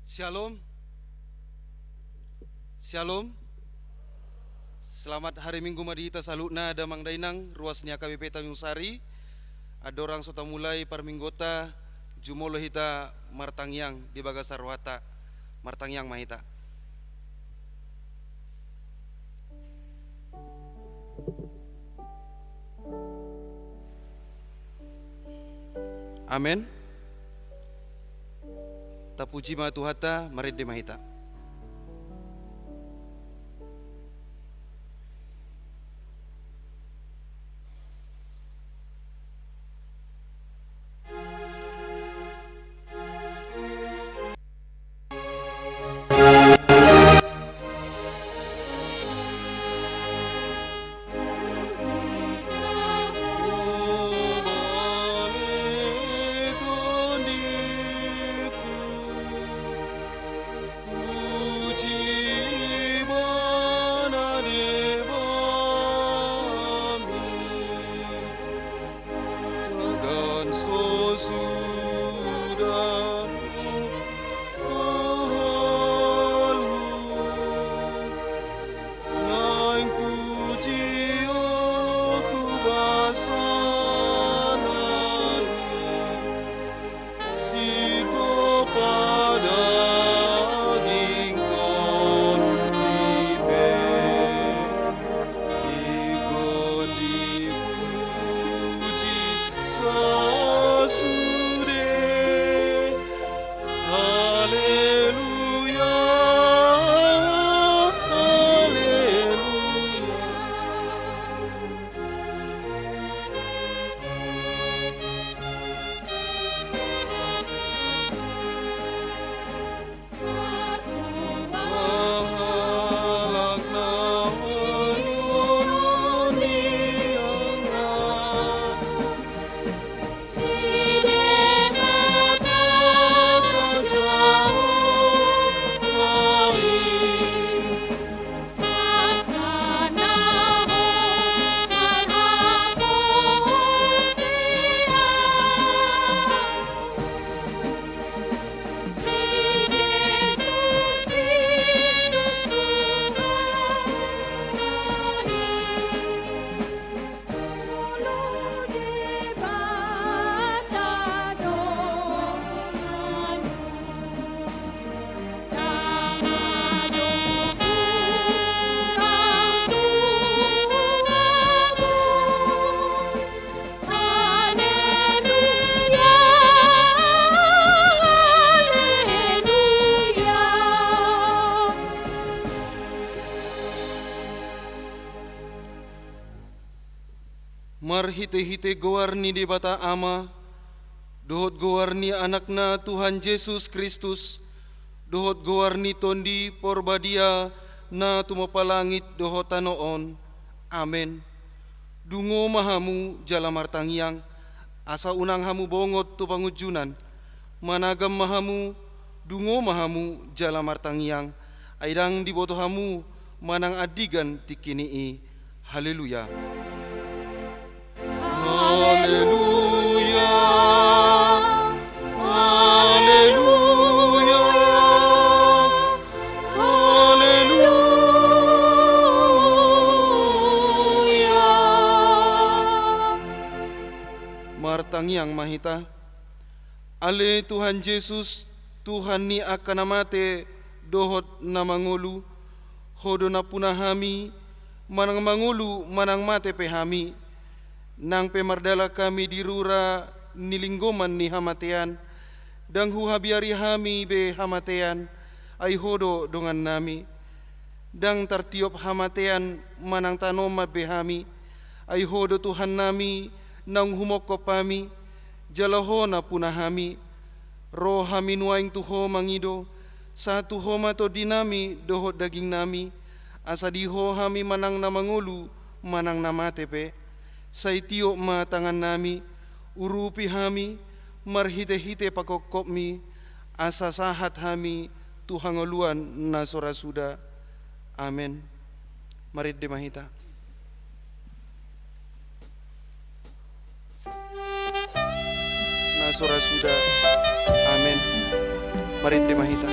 Shalom, Shalom. Selamat hari Minggu madita salutna damang dainang ruasnya KBP Tanjung Sari. Adorang sota mulai parminggota jumolo hita martangyang di bagasarwata martangyang mahita. Amen. Tapuji ma Tuhata marede mahita. Marhite-hite gowarni di bata ama, dohot gowarni anakna Tuhan Yesus Kristus, dohot gowarni tondi porbadia na tumapalangit dohot tanoon. Amen. Dungo mahamu jala martangyang, asa unang hamu bongot tu pangujunan, managam mahamu, dungo mahamu jala martangyang, aidang diboto hamu manang adigan tikinii. Haleluya. Haleluya, haleluya, haleluya. Martangyang mahita, ale Tuhan Yesus, Tuhan ni akan namate dohot na mangulu, hodo na punahami, manang mangulu, manang mate pehami, nang pemardala kami dirura nilinggoman ni hamatean, dang huhabiari hami be hamatean, ay hodo dongan nami, dang tartiop hamatean manang tanoma be hami, ay hodo Tuhan nami, nang humokop kami, jalahona punahami, roh hami nuaing tuho mangido, sa tuho mato dinami dohot daging nami, asa diho hami manang namangulu, manang namatepe, sa itiyo ma tangan nami, urupi hami, marhite-hite pakokop mi, asa sahat hami, tuhangoluan na sorasuda. Amen. Marid de mahita. Na sorasuda. Amen. Mari demahita.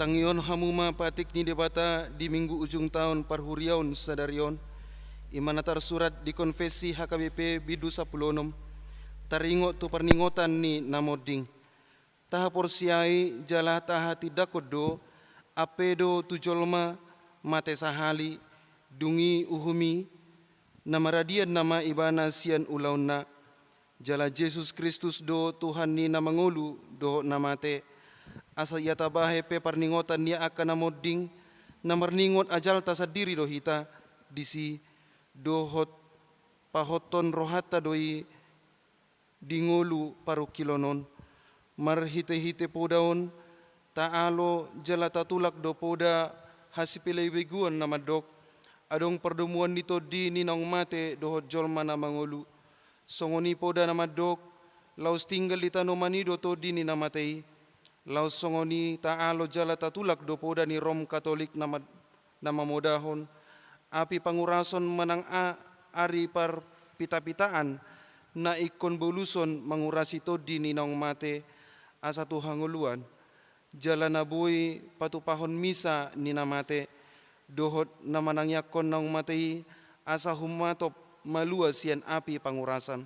Tangion hamuma patik ni debata di minggu ujung tahun parhuriaun sadarion imanatar surat di konfesi HKBP bidu 10 taringot tu perningotan ni namoding taha porsiai jalah taha tidak kodo apedo tujolma mate sahali dungi uhumi nama radian nama ibana sian ulauna jala Yesus Kristus do Tuhan ni nama ngolu do namate asa ia tabahe pe parningotan nia akan namoding namarningot ajal tasadiri do hita disi dohot pahoton rohata doi dingolu paru kilonon marhite-hite podaon taalo jala tatulak do poda hasipilai beguan nama dok adong perdemuan nito di ninong mate dohot jolma nama ngolu songoni poda nama dok laus tinggal di tanomanido to di ni namatei laus songoni taalo jala tatulak do poda ni Rom Katolik nama modahon api pangurason menang ari par pita-pitaan na ikon boluson mangurasi to di ninong mate asa tuhanguluan jala nabui patupahon misa nina mate dohot namanang yakon nang matei asa humatop malua sian api pangurasan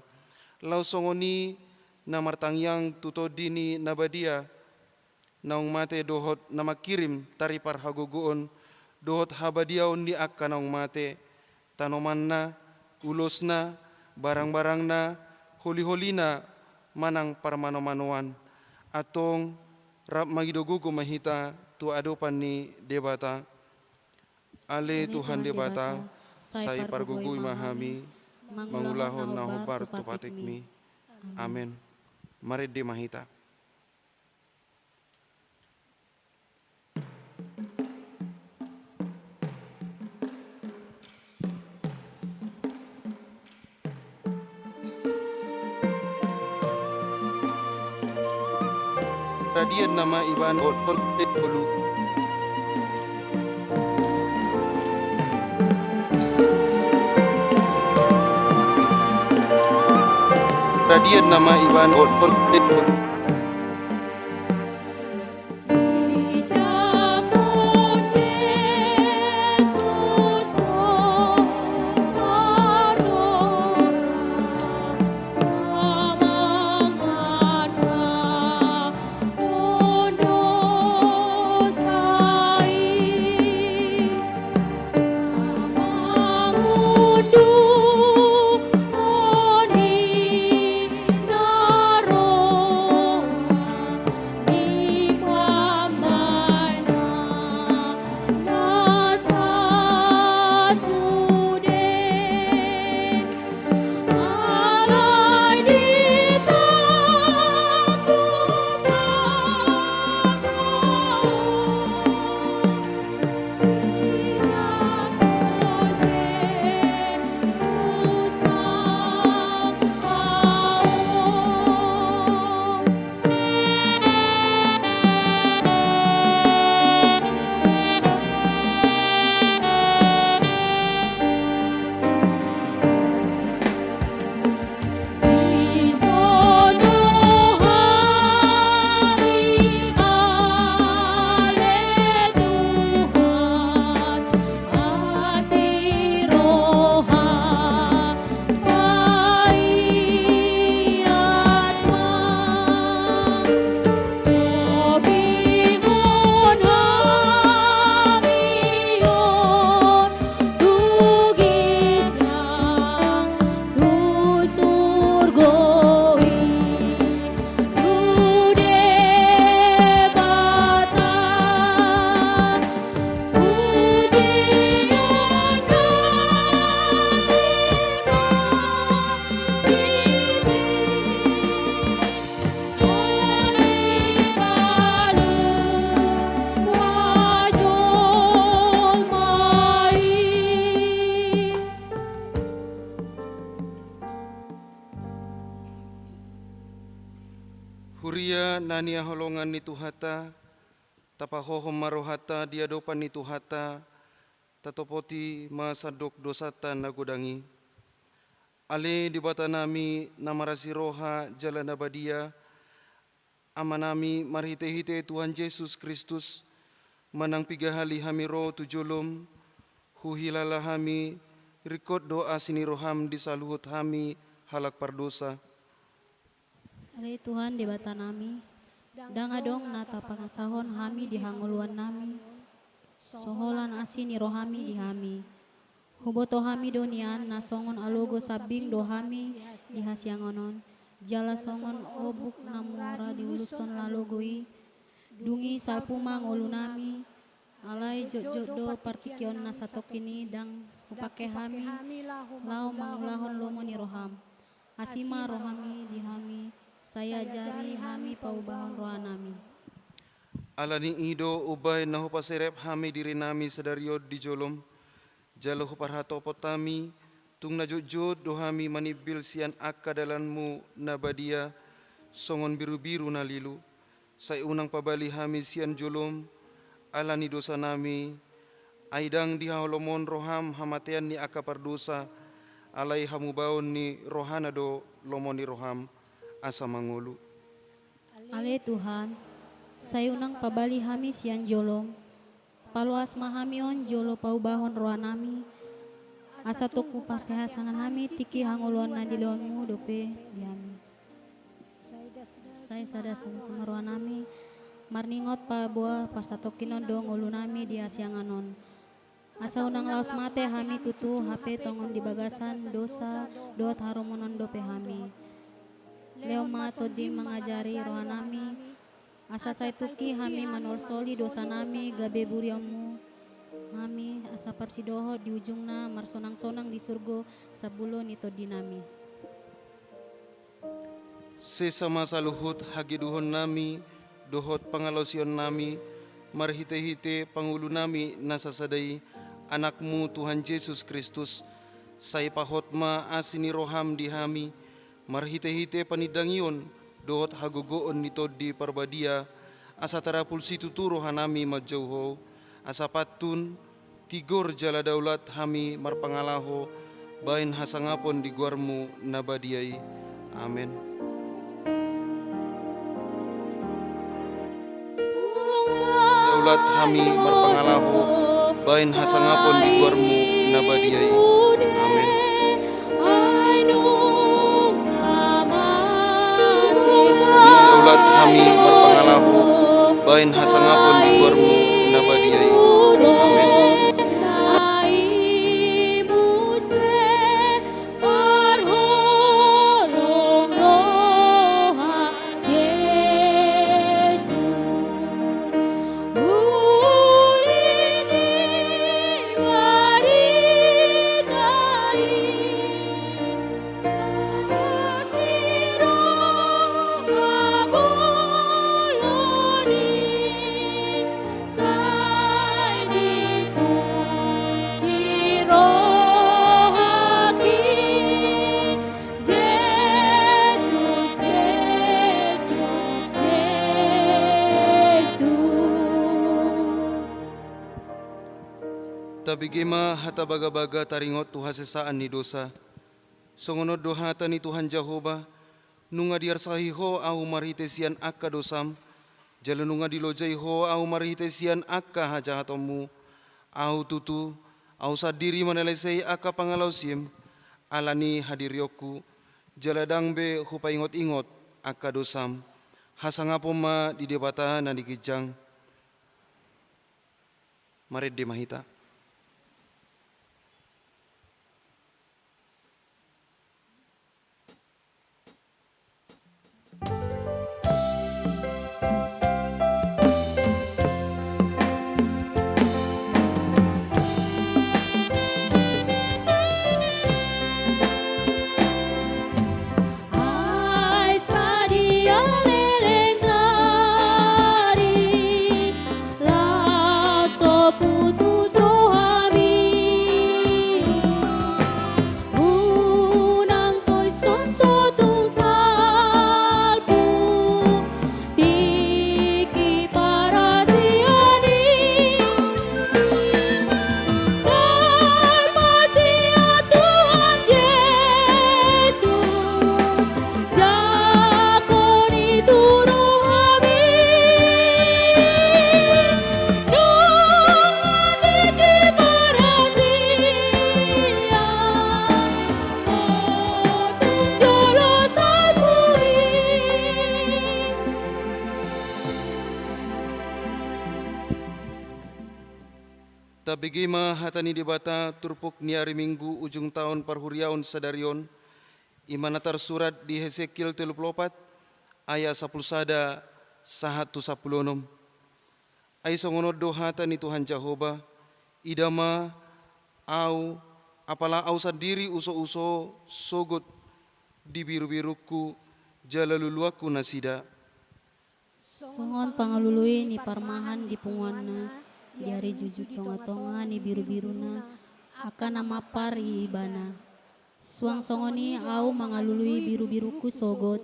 laus songoni namartangyang tuto dini nabadia naung mate dohot nama kirim taripar hagogoon dohot habadiaon di akka naung mate tanomanna ulosna barang-barangna holi-holina manang parmano-manoan atong rap magidogugo mahita tu adopan ni debata ale Tuhan debata sai pargugui mahami mangulahon nahobar tupatikmi amen mari de mahita. Radian nama Iban Otol Bolu Radian nama Iban Otol Bolu Dia nania holongan ni Tuhata, tapahohom marohata dia dopan ni Tuhata, tatopoti masadok dosata nagodangi. Ale di bata nami namarasi roha jalan abadia, amanami marhite-hite Tuhan Yesus Kristus, manang pigahali hami roh tujulum, huhilala hami, rikot doa sini roham di saluhut hami halak pardosa. Ale Tuhan di bata nami, dangadong nata pangasahon hami di hanguluan nami, soholan asini rohami di hami. Huboto hami donian nasongon alogo sabing dohami di hasiangonon, jala songon obuk namura di uluson lalogoi, dungi salpuma ngolu nami, alai jod-jodo partikion nasatokini dang upake hami, lau mangulahon lomo ni roham, asima rohami di hami, saya jari hami paubahon rohanami. Alani ido ubay naho pasirep hami diri nami sadario di jolom, jalo parhato potami, tung najujud dohami manibil sian akadalanmu nabadia, songon biru-biru nalilu, say unang pabali hami sian jolom, alani dosa nami, aidang dihaholomon roham hamatean ni akapardosa, alai hamubaon ni rohanado lomoni roham, asa mangulu. Ale Tuhan, sayunang pabali hami sian jolom, paluas mahamion jolo paubahon rohanami, asa toku parsehasangan hami tiki hanguluan nadilonmu dope diami. Saya sadas rohanami, marningot pa buah pasatokinon dong ulunami di asianganon. Asa unang laos mate hami tutu hape tongon di bagasan dosa dot haromonon dope hami. Leo mato di mengajari rohanami, asa say tuki hami manorsoli dosa nami gabe buriamu. Hami asa parsidoho di ujungna marsonang-sonang di surgo sabulo nito dinami. Sesama saluhut hagiduhon nami, dohot pangalausion nami, marhite-hite pangulu nami nasasadai anakmu Tuhan Yesus Kristus, say pahotma asini roham di hami, marhite-hite panidangion, dohot hagogoon nito di parbadia, asa tarapul situ rohanami majauho, asa patun, tigor jala daulat hami marpangalaho, bain hasangapon di guarmu nabadiai. Amin. Daulat hami marpangalaho, bain hasangapon di guarmu nabadiai. Amin. Daulat hami marpangalaho, bain hasangapon di guarmu nabadiai. Amin. Tabigema hata baga-baga taringot tuha sesaan ni dosa. Songonod dohata ni Tuhan Jehova, nunga diarsahiho au marhitesian akka dosam, jalo nunga dilojaiho au marhitesian akka hajahatomu, au tutu, au sadiri manalesei akka pangalausim, alani hadirioku, jaladang be hupaingot-ingot akka dosam, hasangapoma di debata na dikijang. Marid di mahita. Putus Tabigima hatani debata turpuk ni hari Minggu ujung tahun parhuriaun sadarion imana tersurat di Hesekiel 34 ayat 11 sahatu 16. Ai songono doa hatani Tuhan Jehovah idama au apalah au sendiri uso-uso sogot di biru-biruku jalaluluaku nasida. Songon pangalului ni parmahan di punguanna, diari jujut tonga-tonga ni biru-biruna, akan nama par ibana. Suang songoni au mangalului biru-biruku sogot,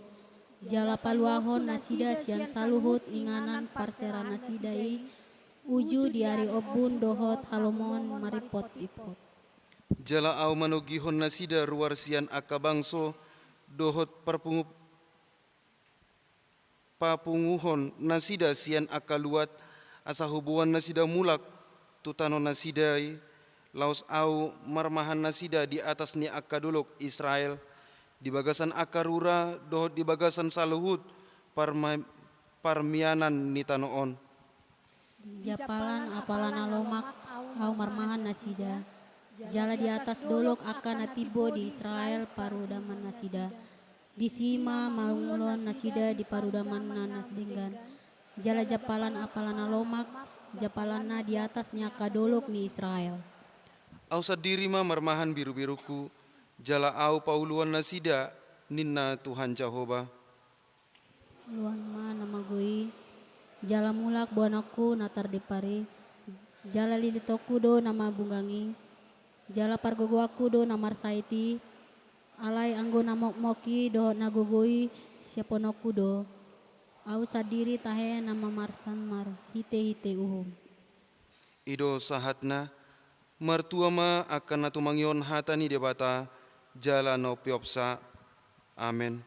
jala paluahon nasida sian saluhut inganan parsera nasidai, uju diari obun dohot halomon maripot ipot. Jala au manogihon nasida ruar sian akabangso dohot papunguhon nasida sian akaluat asa hubuan nasida mulak tutano nasidai laos au marmahan nasida di atas ni akaduluk Israel di bagasan akarura dohot di bagasan saluhut parmianan ni tanoon. Japalan apalan alomak au marmahan nasida, jala di atas dolok akan natibo di Israel parudaman nasida. Di sima maulon nasida di parudaman nasdenggan. Jala japalan apalan alomak, japalanna di atasnya kadolok ni Israel. Au sadiri ma marmahan biru-biruku, jala au pauluan nasida ninna Tuhan Jehovah. Luan ma nama goi, jala mulak buanaku natar depare, jala lilitoku do nama bunggangi, jala pargogoaku do namar saiti, alai anggo namok-moki do nagogoi siaponoku do, au sadiri tahe nama marsan mar hite-hite uhum. Ido sahatna, mertua ma akan natumangion hatani debata, jala no piopsa. Amen.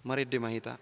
Mari demahita.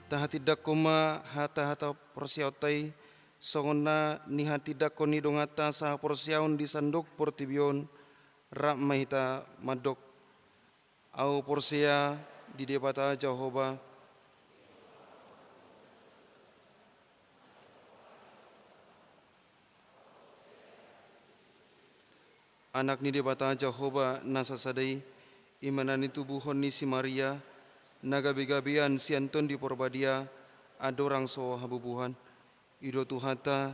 Tahatidak koma hata-hata porsiautai songona ni hatidak koni dongata sah porsiaun di sandok portibion rak mahita madok au porsia di debata Jehovah. Anak ni debata Jehovah nasa sadai imanani tubuhon ni si Maria nagabi-gabian si Anton di Porbadia adorang so habubuhan ido tuhata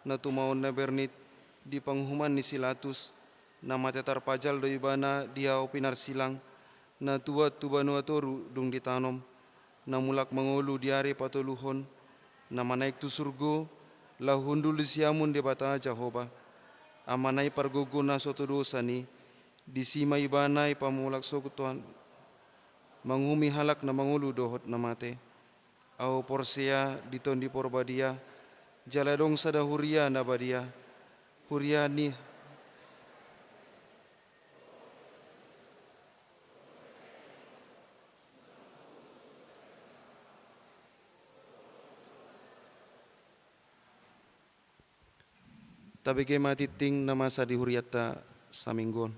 na tumaon na bernit di panghuman ni Silatus na matetar pajal do ibana dia opinar silang na tuat tubanu atoru dung ditanom na mulak mangolu diare patuluhon na manaik tu surgo lahundul siamun debata Jehovah amanai pargogo na soto dosa ni disima ibanai pamulak so Tuhan manghumi halak na mangulu dohot na mate au porsia diton di Porbadia jaladong sada huria na badia huria ni tabege matiting na masa di huriata saminggon.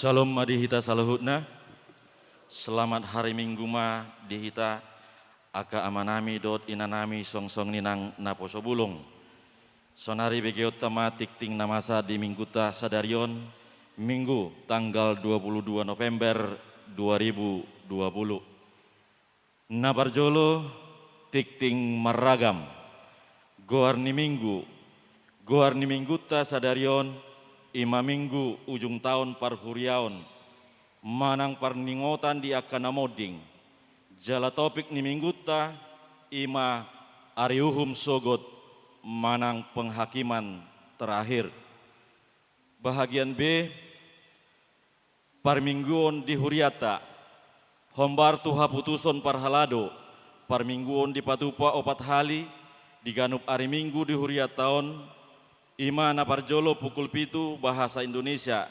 Shalom adihita saluhutna. Selamat hari Minggu ma dihita aka amanami dot inanami song-song ninang naposo bulung. Sonari bege utama tikting namasa di Mingguta Sadarion Minggu tanggal 22 November 2020. Nabarjolo tikting maragam. Goarni Mingguta Sadarion ima minggu ujung tahun parhuriaon manang parningotan di akanamoding jala topik ni mingguta ima ariuhum sogot manang penghakiman terakhir. Bahagian B parmingguon di huriata hombar tuha putuson parhalado parmingguon di patupa opat hali diganup ari minggu di huriataon ima naparjolo pukul 7 bahasa Indonesia,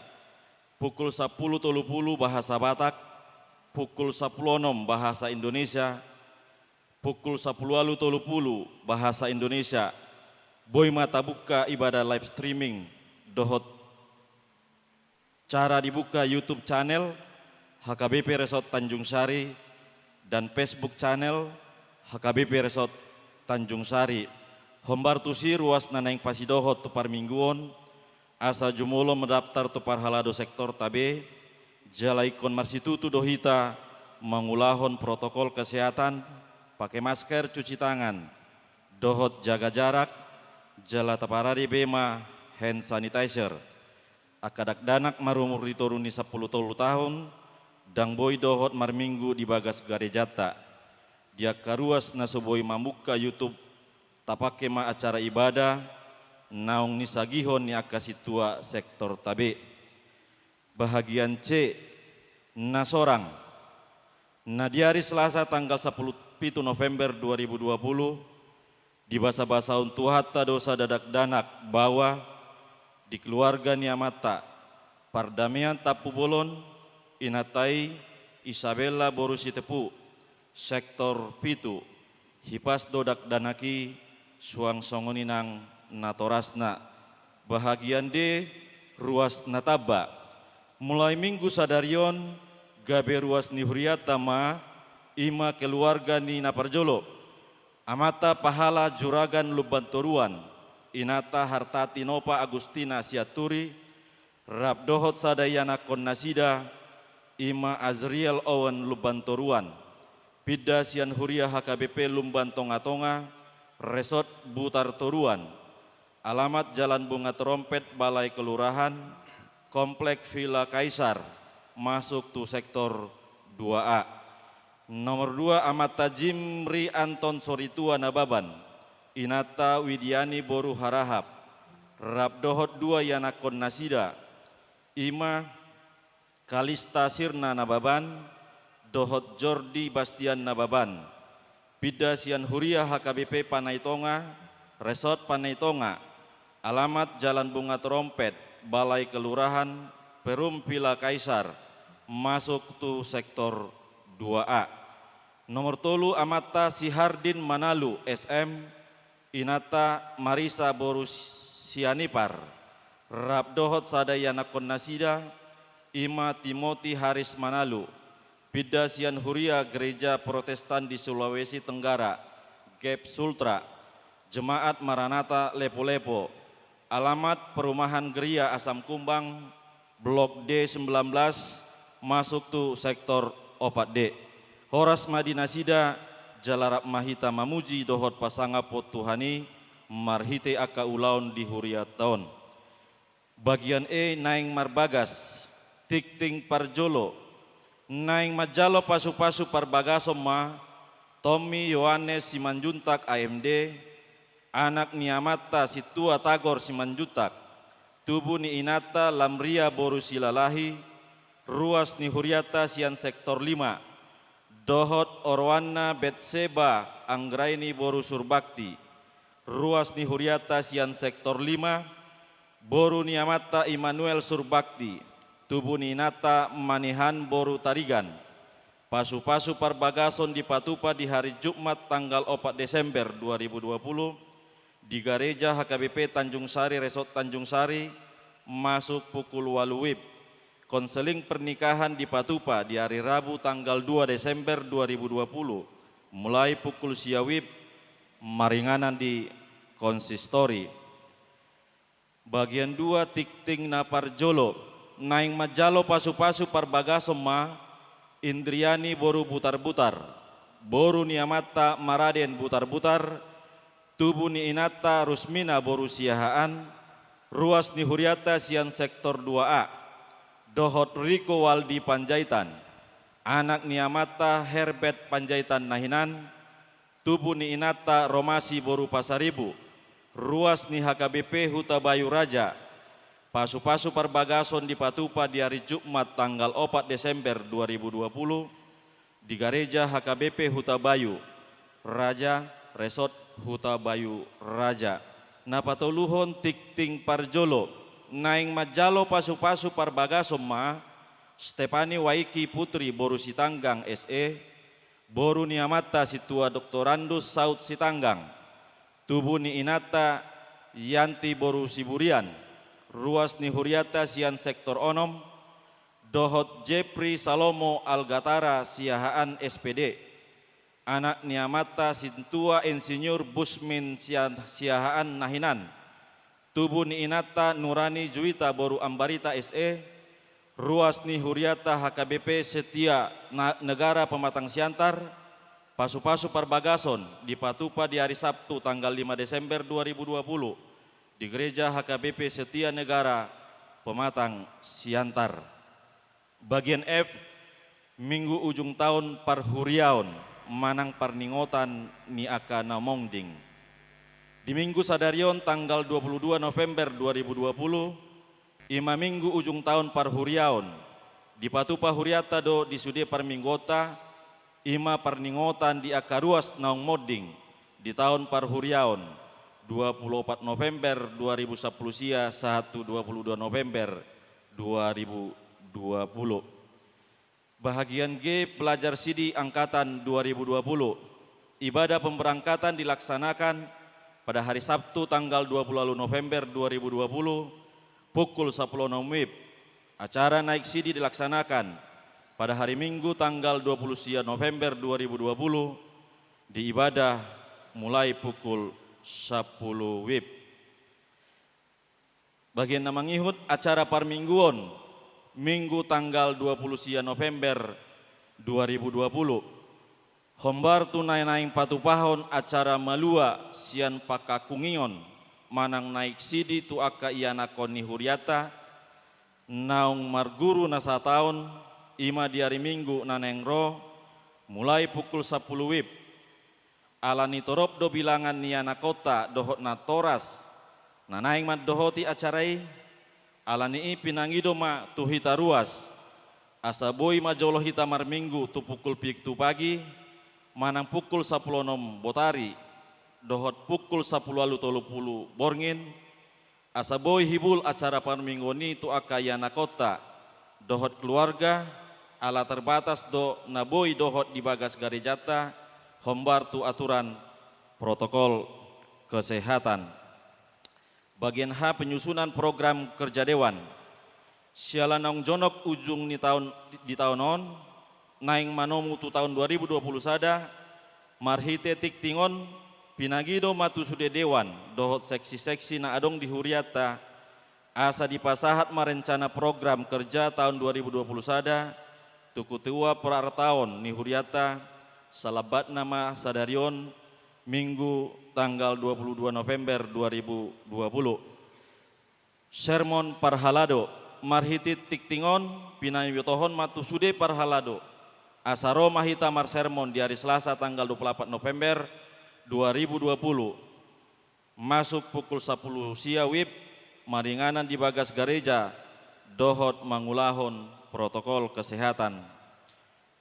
pukul 10.30 bahasa Batak, pukul 10.06 bahasa Indonesia, pukul 10.30 bahasa Indonesia. Boy mata buka ibadah live streaming dohot cara dibuka YouTube channel HKBP Resort Tanjung Sari dan Facebook channel HKBP Resort Tanjung Sari. Hombar tusi ruas nanaing pasidohot tu parmingguon asa jumulo mendaftar tu parhalado sektor tabe jalaikon marsitutu dohita mangulahon protokol kesehatan pakai masker cuci tangan dohot jaga jarak jala taparari bema hand sanitizer akadak danak marumur ditoruni 10 tahun dang boy dohot marminggu di bagas garejata dia karuas nasoboy mamuka YouTube tapake ma acara ibadah naung nisagihon ni akasitua sektor tabe. Bahagian C nasorang na di hari Selasa tanggal 10 November 2020 di basa-basa untuhata dosa dadak danak bahwa di keluarga niamata pardamian tapu bolon inatai Isabella Borusi Tepu sektor pitu hipas dodak danaki suang songoninang natorasna. Bahagian D ruas nataba mulai minggu sadarion gabe ruas ni huriata ma ima keluarga ni naparjolo amata pahala juragan lubantoruan inata hartati nopa Agustina siaturi rab dohot sadayana konnasida ima Azriel Owen lubantoruan pida sian huria HKBP Lumban Tonga-Tonga Resort Butar Toruan, alamat Jalan Bunga Terompet, Balai Kelurahan, Komplek Villa Kaisar, masuk tu sektor 2A. Nomor 2 Amata Jimri Anton Soritua Nababan, Inata Widiani Boru Harahap, Rabdohot 2 Yanakon Nasida, Ima Kalista Sirna Nababan, Dohot Jordi Bastian Nababan, Pida Sian Huria HKBP Panaitonga, Resort Panaitonga, alamat Jalan Bunga Terompet, Balai Kelurahan, Perum Villa Kaisar, masuk tu sektor 2A. Nomor 3 Amata Sihardin Manalu SM, Inata Marisa Borusianipar, Rabdohot Sadayana Konnasida, Ima Timoti Haris Manalu, Pida Sian Huria Gereja Protestan di Sulawesi Tenggara, Gap Sultra, Jemaat Maranatha Lepo-Lepo, alamat Perumahan Geria Asam Kumbang, Blok D19, masuk tu sektor 4D. Horas Madinasida, Jalarap Mahita Mamuji Dohot Pasanga Potuhani, Marhite Aka Ulaun di Huria Taon. Bagian E Naing Marbagas, Tikting Parjolo, Naing Majalo Pasu-Pasu Parbagasom ma Tommy Yohanes Simanjuntak AMD, anak niamata Situa Tagor Simanjuntak, tubuh ni Inata Lamria Borusilalahi, ruas ni Huriata Sian sektor 5, Dohot Orwana Betseba Anggraini Boru Surbakti, ruas ni Huriata Sian sektor 5, Boru niamata Immanuel Surbakti, tubuh ninata Manihan Boru Tarigan, pasu-pasu Parbagason di Patupa di hari Jumat tanggal 4 Desember 2020 di Gereja HKBP Tanjung Sari Resort Tanjung Sari masuk pukul 8 WIB. konseling pernikahan di Patupa di hari Rabu tanggal 2 Desember 2020 mulai pukul siawib maringanan di konsistori. Bagian 2 tikting na parjolo naing majalo pasu-pasu parbagasom ma Indriani boru butar-butar boru ni amata maraden butar-butar tubuh ni inata rusmina boru siahaan ruas ni huriata sian sektor 2A dohot Riko Waldi Panjaitan anak ni amata Herbert Panjaitan Nahinan tubuh ni inata Romasi boru Pasaribu ruas ni HKBP Huta Bayu Raja pasu-pasu parbagason di Patupa di hari Jumat tanggal 4 Desember 2020 di gereja HKBP Huta Bayu Raja Resort Huta Bayu Raja. Napatuluhon tikting parjolo naing majalo pasu-pasu parbagason ma Stepani Waiki Putri boru Sitanggang SE boru ni amata situa doktorandus Saud Sitanggang tubuh ni inata Yanti boru Siburian ruas ni huriata sian sektor onom dohot Jepri Salomo Algatara siahaan SPD anak ni amata sintua insinyur Busmin siahaan Nahinan tubuh ni inata Nurani Juwita boru Ambarita SE ruas ni huriata HKBP Setia Negara Pematang Siantar pasu-pasu parbagason di Patupa di hari Sabtu tanggal 5 Desember 2020 di gereja HKBP Setia Negara Pematang Siantar. Bagian F, minggu ujung tahun parhuriaon manang parningotan ni aka namongding. Di minggu sadarion tanggal 22 November 2020, ima minggu ujung tahun parhuriaon di Patupa huriata do di sude parminggota ima parningotan di aka ruas naung moding di tahun parhuriaon 24 November 2010 sia 22 November 2020. Bahagian G pelajar Sidi angkatan 2020. Ibadah pemberangkatan dilaksanakan pada hari Sabtu tanggal 20 November 2020 pukul 10.00 WIB. Acara naik Sidi dilaksanakan pada hari Minggu tanggal 20 November 2020 di ibadah mulai pukul 10 WIB. Bagian namangihut acara parmingguon Minggu tanggal 20 November 2020 hombar tunai naing patupahon acara malua sian pakakungion manang naik Sidi tu aka iana koni huriata naung marguru nasa taon ima di hari Minggu nanengro mulai pukul 10 WIB. Alani torop do bilangan niana kota dohot na toras nanaing mad dohoti acarai alani pinangido ma tuhita ruas asa boy majolo hita mar Minggu tu pukul pik tu pagi manang pukul 10.00 botari dohot pukul 10.30 borngin asa boy hibul acara parminggu ni tu akayana kota dohot keluarga ala terbatas do na boy dohot di bagas garejata hombar tu aturan protokol kesehatan. Bagian H penyusunan program kerja dewan. Sialanong jonok ujung di tahun on naing manomu tu tahun 2020 sada marhite tiktingon pinagido matu sude dewan dohot seksi-seksi na adong di huriata asa dipasahat merencana program kerja tahun 2020 sada tuku tua per tahun ni huriata salabat nama sadarion Minggu tanggal 22 November 2020. Sermon parhalado marhiti tiktingon pinayutohon matu sude parhalado asaro mahita mar sermon di hari Selasa tanggal 24 November 2020 masuk pukul 10 sia WIB maringanan di bagas gereja dohot mangulahon protokol kesehatan.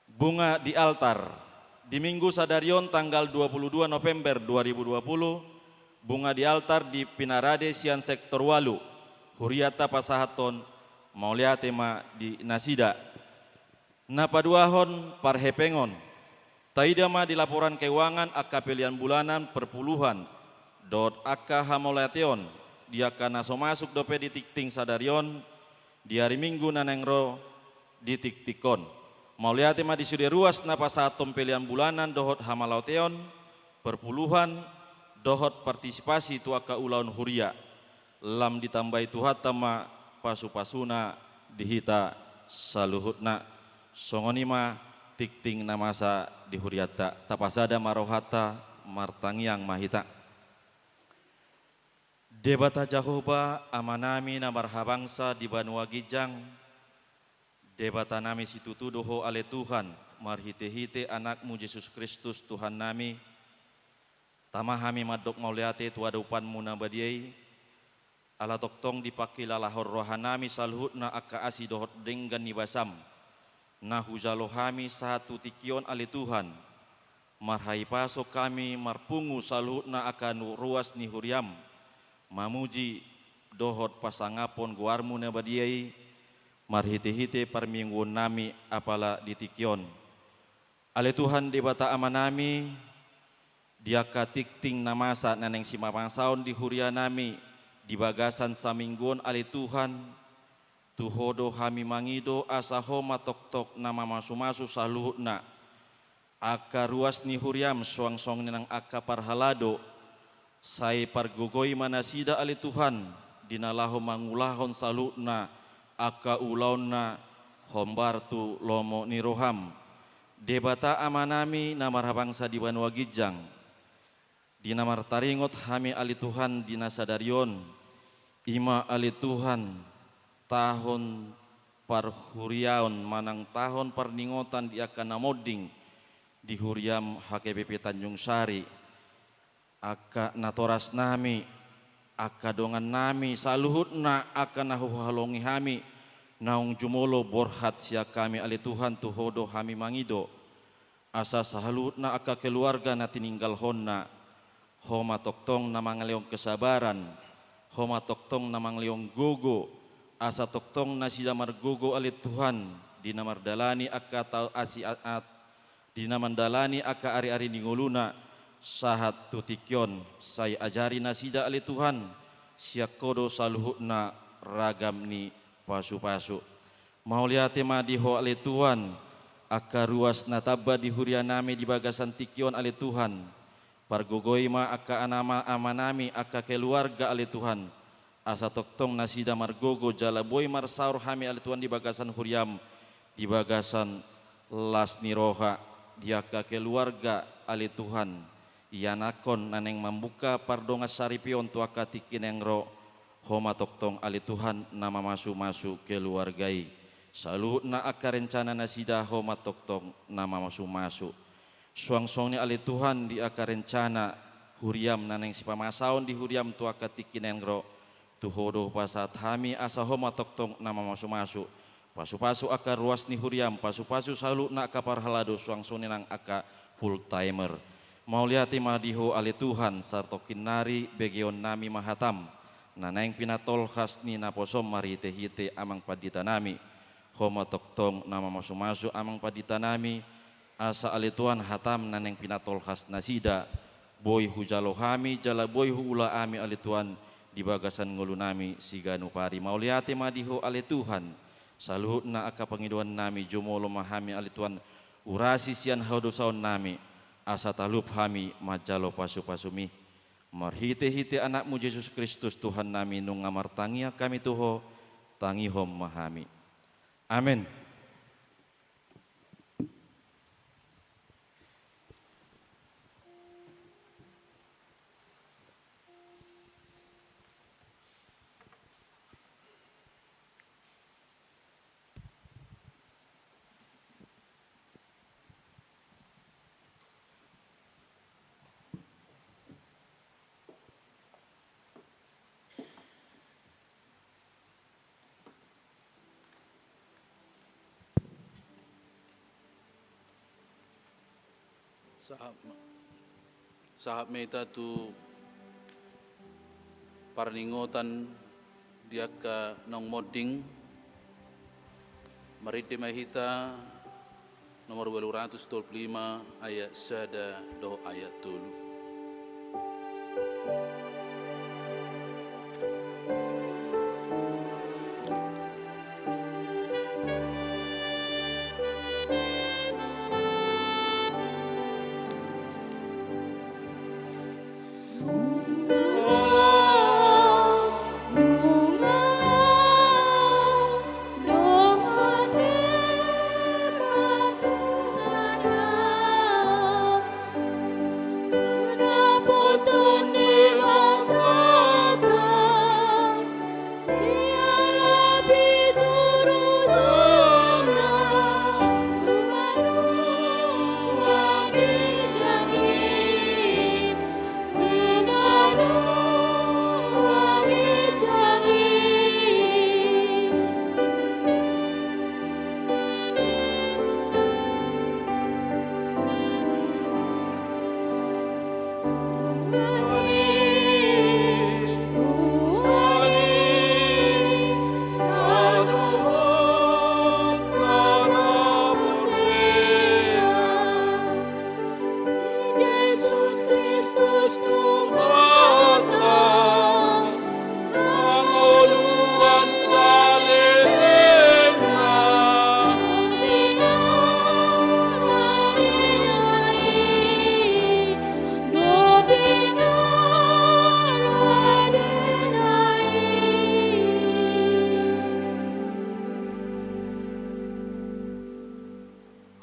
Bunga di altar. Di Minggu sadarion tanggal 22 November 2020, bunga di altar di Pinarade sian sektor Walu, huriata pasahaton mauliatema di Nasida. Napaduahon parhepengon, taidama di laporan keuangan akka pilihan bulanan perpuluhan, dot akka hamolateon, dia kana so masuk dope di tikting sadarion, di hari Minggu naneng ro di tiktikon. Mauliate ma disudi ruas napa satom pelian bulanan dohot hamalauteon perpuluhan dohot partisipasi tuaka ulaun huria lam ditambahi tuhata ma pasu-pasuna dihita saluhutna songonima tikting namasa di huriata tapasada marohata martangiang mahita. Debata Jahoba amanami na marhabangsa di Banua Gijang. Debata nami situtu doho ale Tuhan marhite-hite anakmu Yesus Kristus Tuhan nami. Tamahami madok mauliate tuadupan munabadiai. Ala toktong dipakila lahor rohanami salhutna akka asi dohot denggan nibasam. Nahuzalohami satu tikion ale Tuhan. Marhai pasok kami marpungu salhutna akan ruas ni huriam. Mamuji dohot pasangapon guarmu nabadiai marhite-hite parmingguan nami apala ditikyon. Ale Tuhan debata amanami dia katikting namasa naneng simapangsaon di huria nami di bagasan samingguan ale Tuhan tuhodo hami mangido asaho matok-tok nama masu-masu saluhutna aka ruas ni huriam suang-suang ninang aka parhalado sai pargogoi manasida ali Tuhan dinalaho mangulahon salutna aka ulauna hombartu lomo niroham debata amanami namar bangsa di Banua Gijang dinamar taringot hami ali Tuhan dinasadarion ima ali Tuhan tahun parhuriaon manang tahun parningotan di akan namoding di huriam HKBP Tanjung Sari aka natoras nami aka dongan nami saluhutna aka nahuhalongi hami naung jumolo borhat sia kami ali Tuhan tuhodo hami mangido asa sahalutna aka keluarga na tininggal honna homa toktong na mangaleong kesabaran homa toktong na mangaleong gogo asa toktong na sida margogo ali Tuhan dinamardalani aka tau asiat dinamandalani aka ari-ari ninguluna sahat tutikyon say ajari nasida ali Tuhan siak kodo saluhutna ragam ni pasu-pasu mauliate madiho ali Tuhan aka ruas nataba di huria nami di bagasan tikyon ali Tuhan pargogoi ma aka anama amanami aka keluarga ali Tuhan asa toktong nasida margogo jalaboy marsaur hami ali Tuhan di bagasan huriam di bagasan las niroha di aka keluarga ali Tuhan ianakon naneng membuka pardonga saripion tuaka tikineng ro homa toktong ali Tuhan nama masu-masu keluargai saluhutna aka rencana nasida homa toktong nama masu-masu suang-suangni ali Tuhan di aka rencana huriam naneng sipamasaon di huriam tuaka tikineng ro tuhodo pasat hami asa homa toktong nama masu-masu pasu-pasu aka ruas ni huriam pasu-pasu saluhutna aka parhalado suang-suangni nang aka full timer mauliati madiho ali Tuhan sarto kinari begion nami mahatam nanaing pinatol khasni naposom marite-hite amang padita nami homa toktong nama masu-masu amang padita nami asa ali Tuhan hatam naneng pinatol khas nasida boy hujalo hami jala boy hula ami ali Tuhan di bagasan ngulu nami siganu pari mauliati madiho ali Tuhan saluhutna aka pangiduan nami jumolo mahami ali Tuhan urasi sian haudosaon nami asa talup hami majalo pasu-pasumi marhite-hite anakmu Yesus Kristus Tuhan nami nung ngamartangia kami tuho tangihom mahami amin. Sahab meta tu parningotan diaka nong moding marite mahita nomor 225 ayat sada do ayat tulu.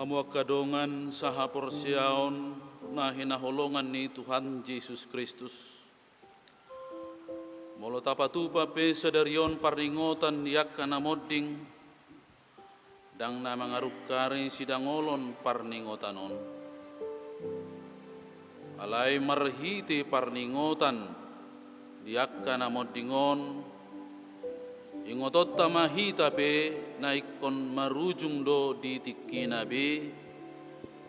Hamu kadongan saha porsiaon na hinaholongan ni Tuhan Yesus Kristus. Molo tapatupa pe sadarion paringotan yak kana modding dang na mangarukari sidangolon parningotanon. Alai marhiti parningotan yak kana moddingon ingotot tamahita pe naikon marujung do ditikina be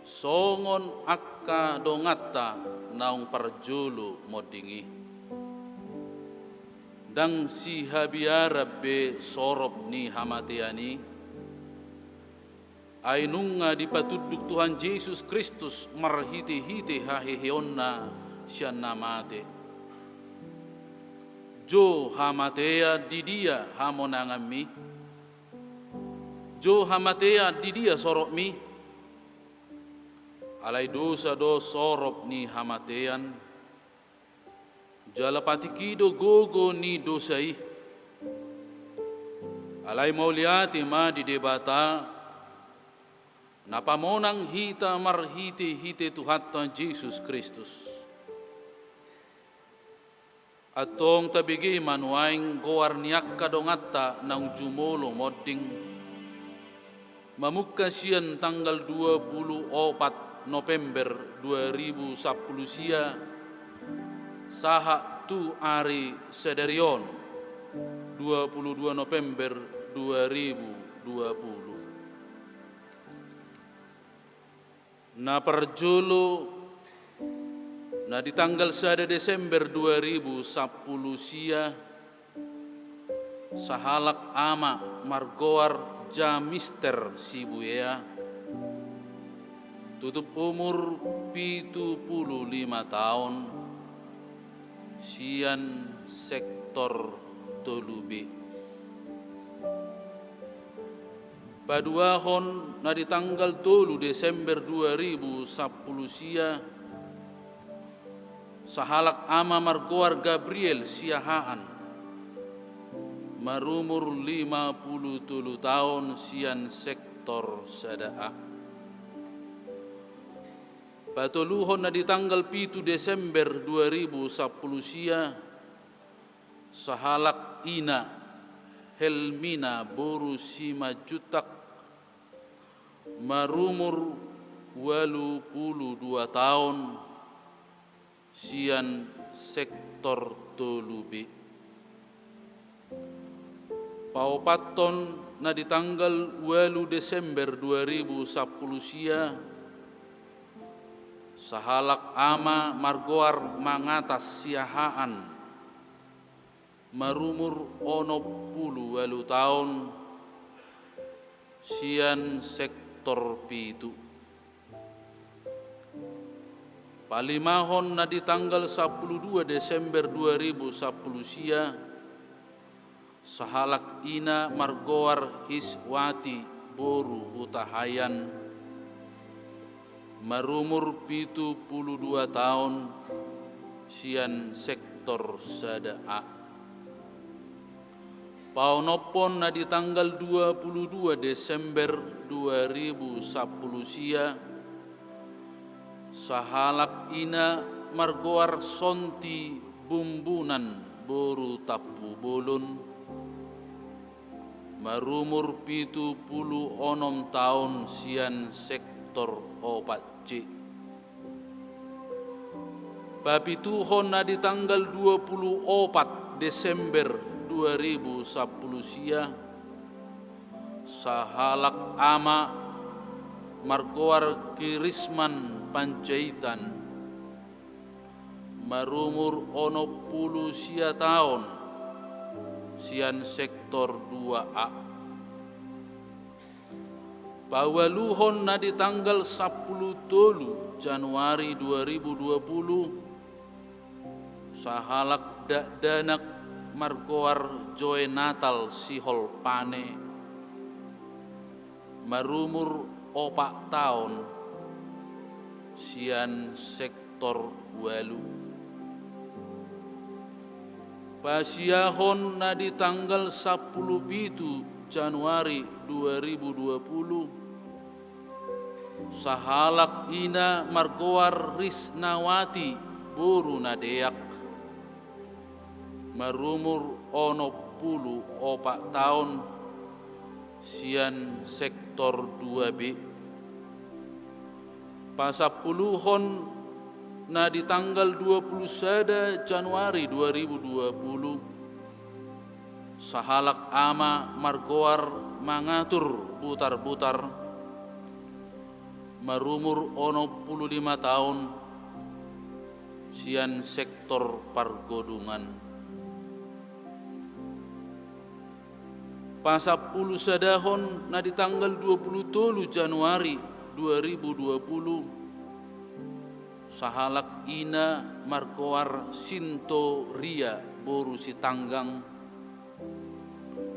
songon akka dongatta naung parjulu modingi dang si habiara be sorop ni hamatiani ainunga dipatuduk Tuhan Yesus Kristus marhiti-hiti haheheonna sian namate jo hamatea di dia hamonangami jo hamatea di dia sorok mi alai dosa do sorop ni hamatean jalapati kido gogo ni dosai alai mauliati ma di debata napamonang hita marhiti hite Tuhan Yesus Kristus atong tabigi manuaing goar niak kadongatta nang jumolo modding mamukka sian tanggal 24 November 2010 sia saha tu ari sederion 22 November 2020 na perjolo na di tanggal 1 Desember 2010 sia sahalak ama margoar jamister sibuea tutup umur 75 tahun sian sektor Tolubi paduahon na di tanggal 3 Desember 2010 sia sahalak ama margoar Gabriel siahaan marumur 57 tahun sian sektor Sadaa patoluhon na di tanggal 7 Desember 2010 sia sahalak ina Helmina Boru Simajutak marumur 82 tahun sian sektor Tolubi paupaton na di tanggal 8 Desember 2010 sia sahalak ama margoar mangatas siahaan marumur 88 tahun sian sektor Pitu palimahon na di tanggal 12 Desember 2010 sia sahalak ina margoar Hiswati Boru Hutahayan marumur 72 tahun sian sektor Sadaa paunopon na di tanggal 22 Desember 2010 sia sahalak ina margoar Sonti Bumbunan Boru Tapu Bolon marumur 76 tahun sian sektor Opat C papituhon na di tanggal 24 Desember 2010 sia sahalak ama margoar Kirisman Pancaitan marumur 60 sia tahun sian sektor 2A pawaluhon na di tanggal 10 Januari 2020 sahalak danak margoar Joy Natal Sihol Pane marumur 4 tahun sian sektor 8 pasiahon na di tanggal 10 Januari 2020 sahalak ina margoar Risnawati boru nadeak, marumur 64 tahun, sian sektor 2B. Pasapuluhon na di tanggal 21 Januari 2020, sahalak ama margoar mangatur butar-butar, marumur 65 tahun, sian sektor Pargodungan. Pasapuluh sadahon na di tanggal 27 Januari 2020, sahalak ina margoar Sinto Ria boru Sitanggang,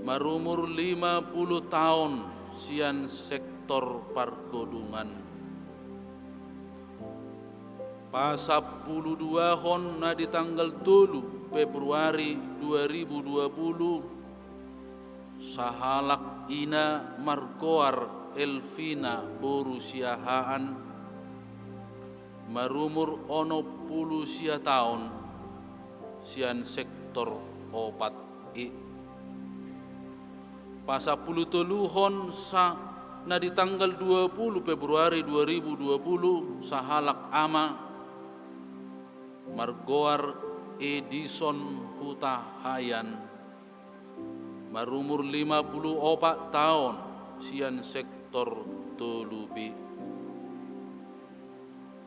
marumur 50 tahun, sian sektor Pargodungan. Pasapuluh dua hon na di tanggal 3 Februari 2020, sahalak ina margoar Elvina boru siahaan, marumur 60 tahun, sian sektor 4I. Pasapuluh toluhon na di tanggal 20 Februari 2020, sahalak ama margoar Edison Hutahayan, marumur 54 tahun, sian sektor Tolubi.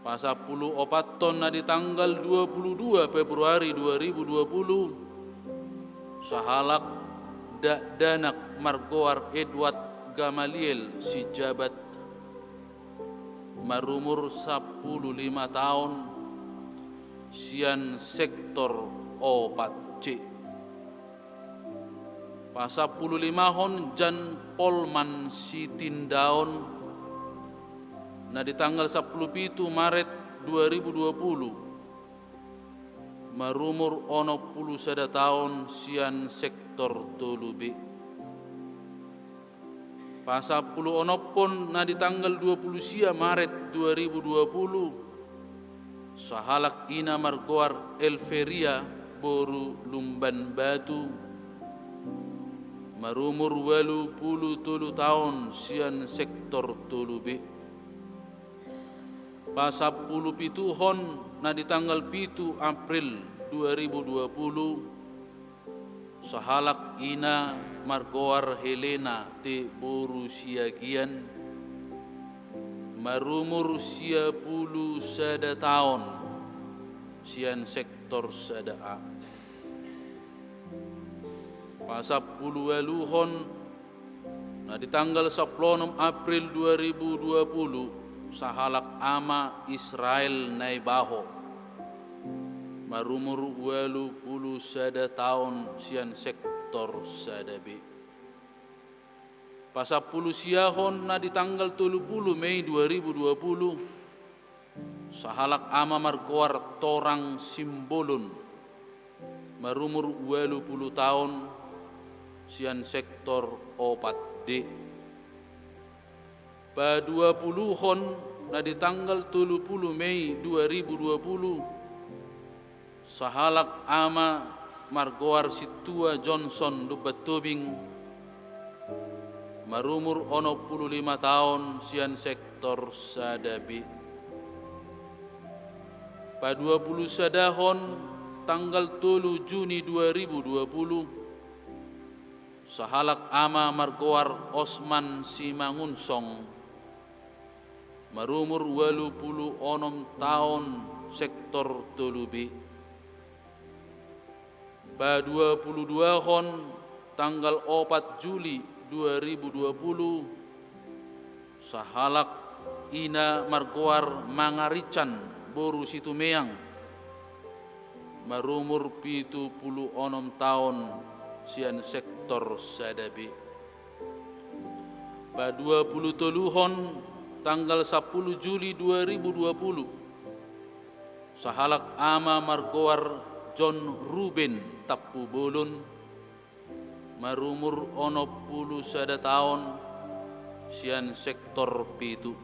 Pasapuluh opat ton na di tanggal 22 Februari 2020, sahalak danak margoar Edward Gamaliel si Jabat, marumur 15 tahun, sian sektor 4C. Pasapuluh limahon Jan Polman Sitindaon na di tanggal 17 Maret 2020, marumur 61 tahun, sian sektor Tolubi. Pasapuluh onopon na di tanggal 20 Maret 2020, sahalak ina margoar Elveria boru Lumban Batu, marumur 83 tahun, sian sektor Tolubi. Pasapuluh pituhon na di tanggal 7 April 2020, sahalak ina margoar Helena te boru siagian, marumur 51 tahun, sian sektor Sadaa. Pasapuluh waluhon na di tanggal 10 April 2020, sahalak ama Israel Naibaho, marumur 81 tahun, sian sektor Sadabi. Pasapuluh siahon na di tanggal 30 Mei 2020, sahalak ama margoar Torang Simbolon, marumur 80 tahun, sian sektor 4D. Pa-20 na di tanggal 30 Mei 2020, sahalak ama margoar Situa Johnson Lubat Tobing, marumur 65 tahun, sian sektor Sadabi. Pa-20 sadahon tanggal 3 Juni 2020, sahalak ama margoar Osman Simangunsong, marumur 86 tahun, sektor Tolubi. Pa-22 hon tanggal 4 Juli 2020, sahalak ina margoar Mangarican boru Situmeang, marumur 76 tahun, sian sektor Sadabi. Pa-23 hon tanggal 10 Juli 2020, sahalak ama margoar John Ruben Tapu Bolon, marumur 61 tahun, sian sektor Pitu.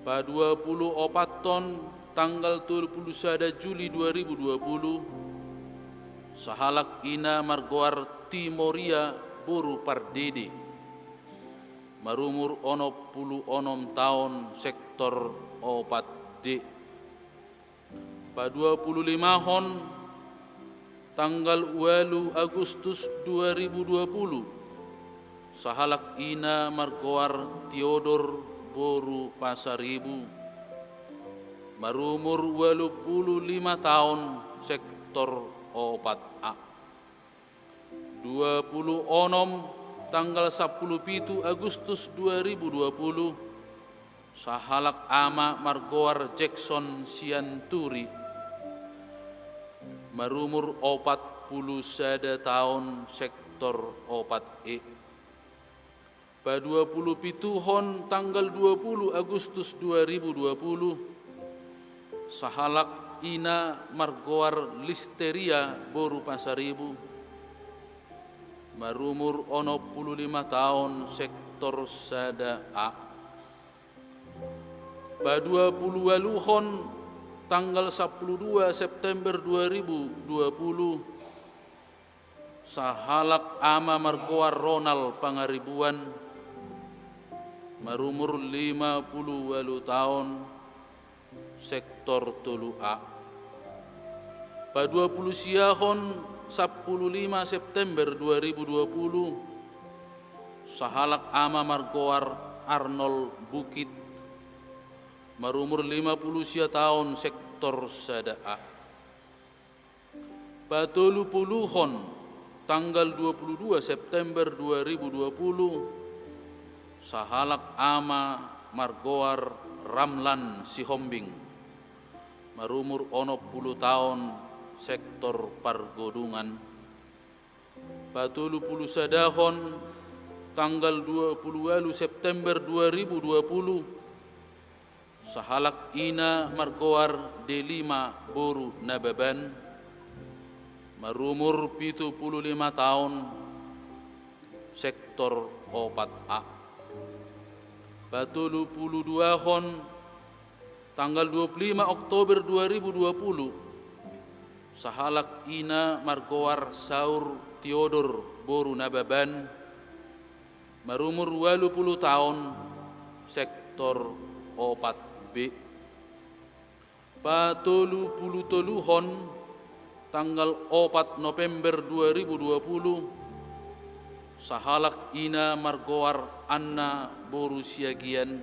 Pa 24 ton tanggal 31 Juli 2020 sahalak ina margoar Timoria Boru Pardede marumur 66 tahun sektor 4D. Pa 25 hon tanggal 8 Agustus 2020 sahalak ina margoar Theodor Boru Pasaribu marumur 85 tahun sektor 4A. 26 tanggal 17 Agustus 2020 sahalak ama margoar Jackson Sianturi marumur 41 tahun sektor 4E. Pa 27 hon tanggal 20 Agustus 2020 sahalak ina margoar Listeria Boru Pasaribu marumur 65 tahun sektor 1A. Pa 28 hon tanggal 12 September 2020 sahalak ama margoar Ronald Pangaribuan marumur 58 tahun sektor 3A. Pa 20 siahon 15 September 2020 sahalak ama margoar Arnold Bukit marumur 50 tahun sektor 1A. Pa 30 hon tanggal 22 September 2020 sahalak ama margoar Ramlan Sihombing marumur 60 tahun sektor Pargodungan. Pa 30 sadahon tanggal 28 September 2020 sahalak ina margoar D5 Boru Nababan marumur 75 tahun sektor 4A. Pa 22 hon tanggal 25 Oktober 2020 sahalak ina margoar Saur Theodor Boru Nababan marumur 80 tahun sektor 4B. Pa 33 hon tanggal 4 November 2020 sahalak ina margoar Anna Boru Siagian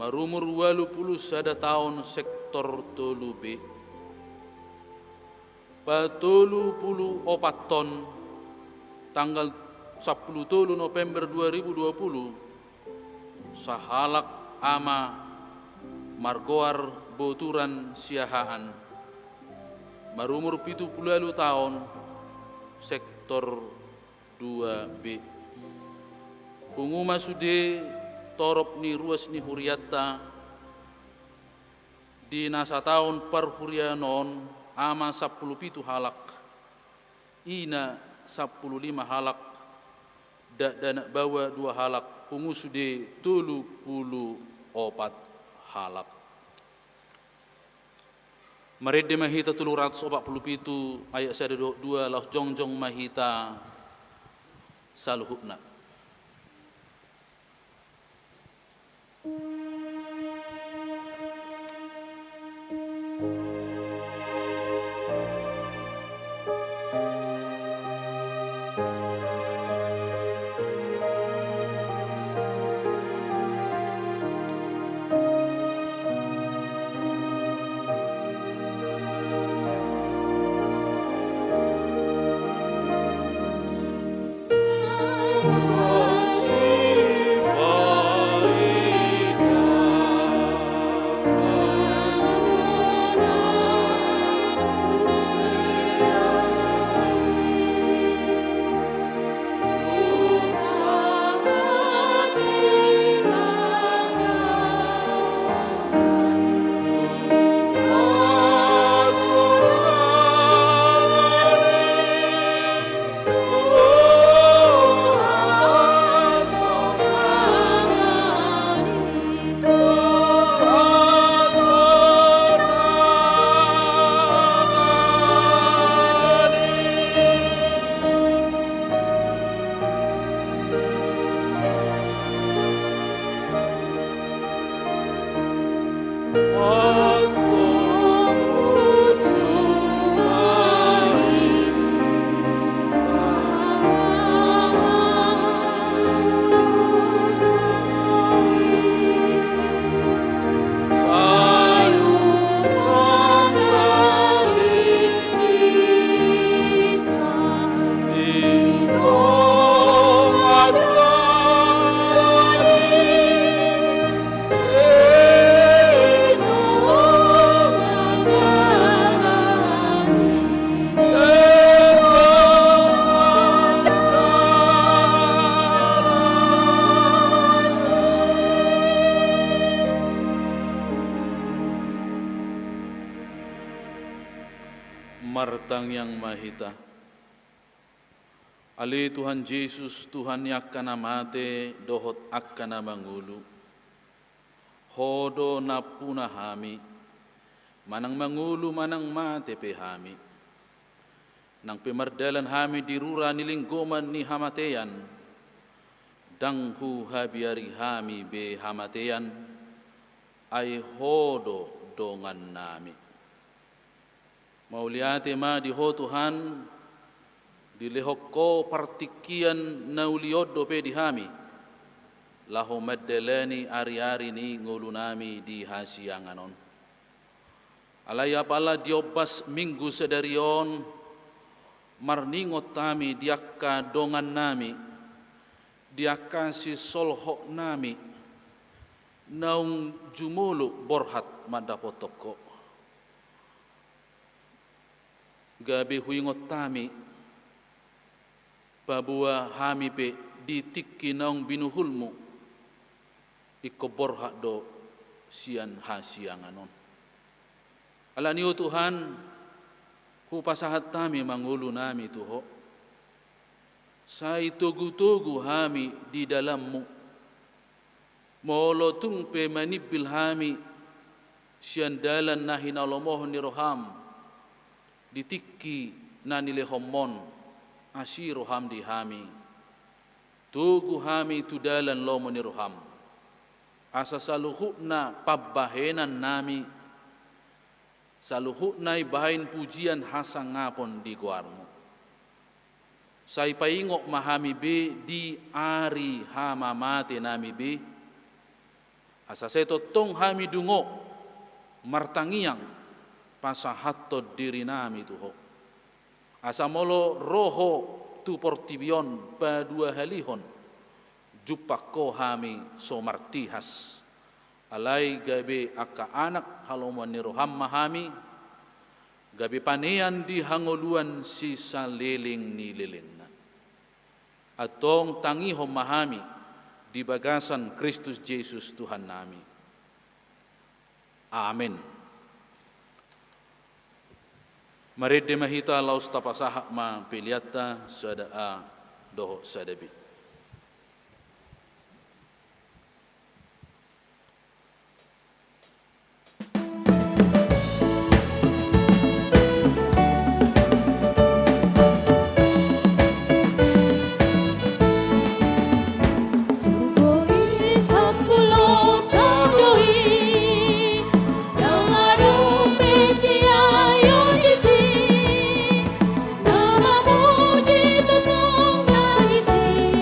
marumur 81 tahun sektor 3B. Pa 34 ton tanggal 10 November 2020 sahalak ama margoar Boturan Siahaan marumur 70 tahun sektor 2B. Punguma sude torop ni ruas ni huriata di nasa tahun parhurianon ama 17 halak ina 15 halak dana bawa 2 halak pungusude 34 halak. Marede mahita 347 ayat 1 lah jongjong mahita saluhukna. Amen. martang yang mahita. Ali Tuhan Yesus, Tuhan yakana mate, dohot akkana mangulu. Hodo na puna hami, manang mangulu manang mate pe hami. Nang pemardalan hami dirura nilinggoman ni hamatean, danghu habiari hami be hamatean, ay hodo dongan nami. Mauliate ma diho Tuhan, dilehok ko partikian nauliodo pe di hami, laho maddelani ari-ari ni ngulunami di hasianganon. Alaya pala diobas minggu sedarion, marningot tami diakka dongan nami, diakka si solhok nami, naung jumulu borhat madapotoko. Gabi huingot tami, babua hami pe ditikki naung binuhulmu, iko borhat do sian hasianganon. Alaniyo Tuhan, hupasahat tami mangulu nami tuho, sai tugu-tugu hami di dalammu, molo tung pe manibil hami, sian dalan nahin alamoh ni roham, ditikki nanile homon, asi roham di hami, tugu hami tu dalan lomo ni roham, asa saluhukna pabbahenan nami, saluhukna bahain pujian hasang ngapon di guarmu. Sai paingok mahami be di ari hama mate nami be, asa seto tong hami dungo martangiang pasahatto diri nami tuho. Asa molo roho tu portibion pa dua halihon, jupakko hami so martihas. Alai gabe aka anak haloman ni roham mahami, gabe panean di hangoluan sisa leling ni lelengna. Atong tangihom mahami di bagasan Kristus Yesus Tuhan nami. Amin. Marede mahita laus tapasahak ma piliata sadaa doho sadabi. Namamu jitu tong nalisi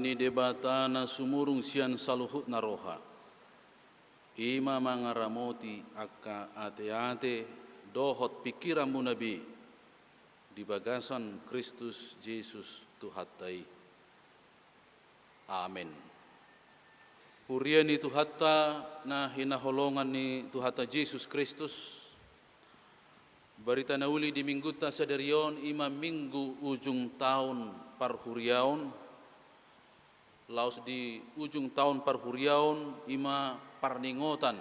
ni debatana sumurung sian saluhut naroha. Ima mangaramoti akka ate-ate dohot pikiran munabi di bagasan Kristus Yesus Tuhatai. Amin. Huria ni Tuhata na hinaholongan ni Tuhata Yesus Kristus. Berita nauli di mingguta sadarion ima minggu ujung tahun parhuriaon. Laos di ujung tahun parhuriaon ima parningotan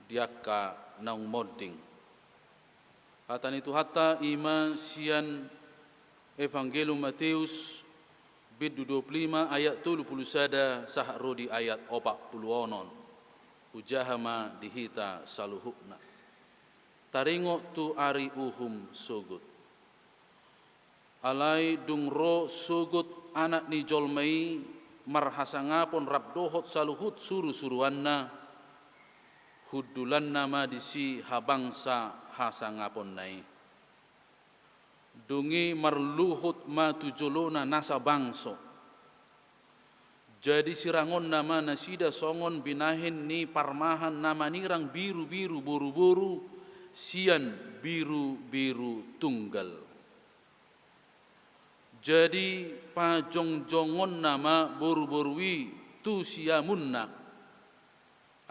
diaka naung modding. Hatan itu hatta ima sian Evangelium Matius bid 25 ayat 31 sahro di ayat 40 ujahama dihita saluhukna. Taringo tu ari uhum sugut. Alai dungro sugut anak ni jolmai marhasangapon rabdohot saluhut suru-suruanna hudulan nama disi habangsa hasangapon nai. Dungi marluhut matujolona nasa bangso. Jadi sirangon nama nasida songon binahin ni parmahan nama nirang biru-biru boru-boru sian biru-biru tunggal. Jadi pajong-jongon nama boru-borui tu siamunna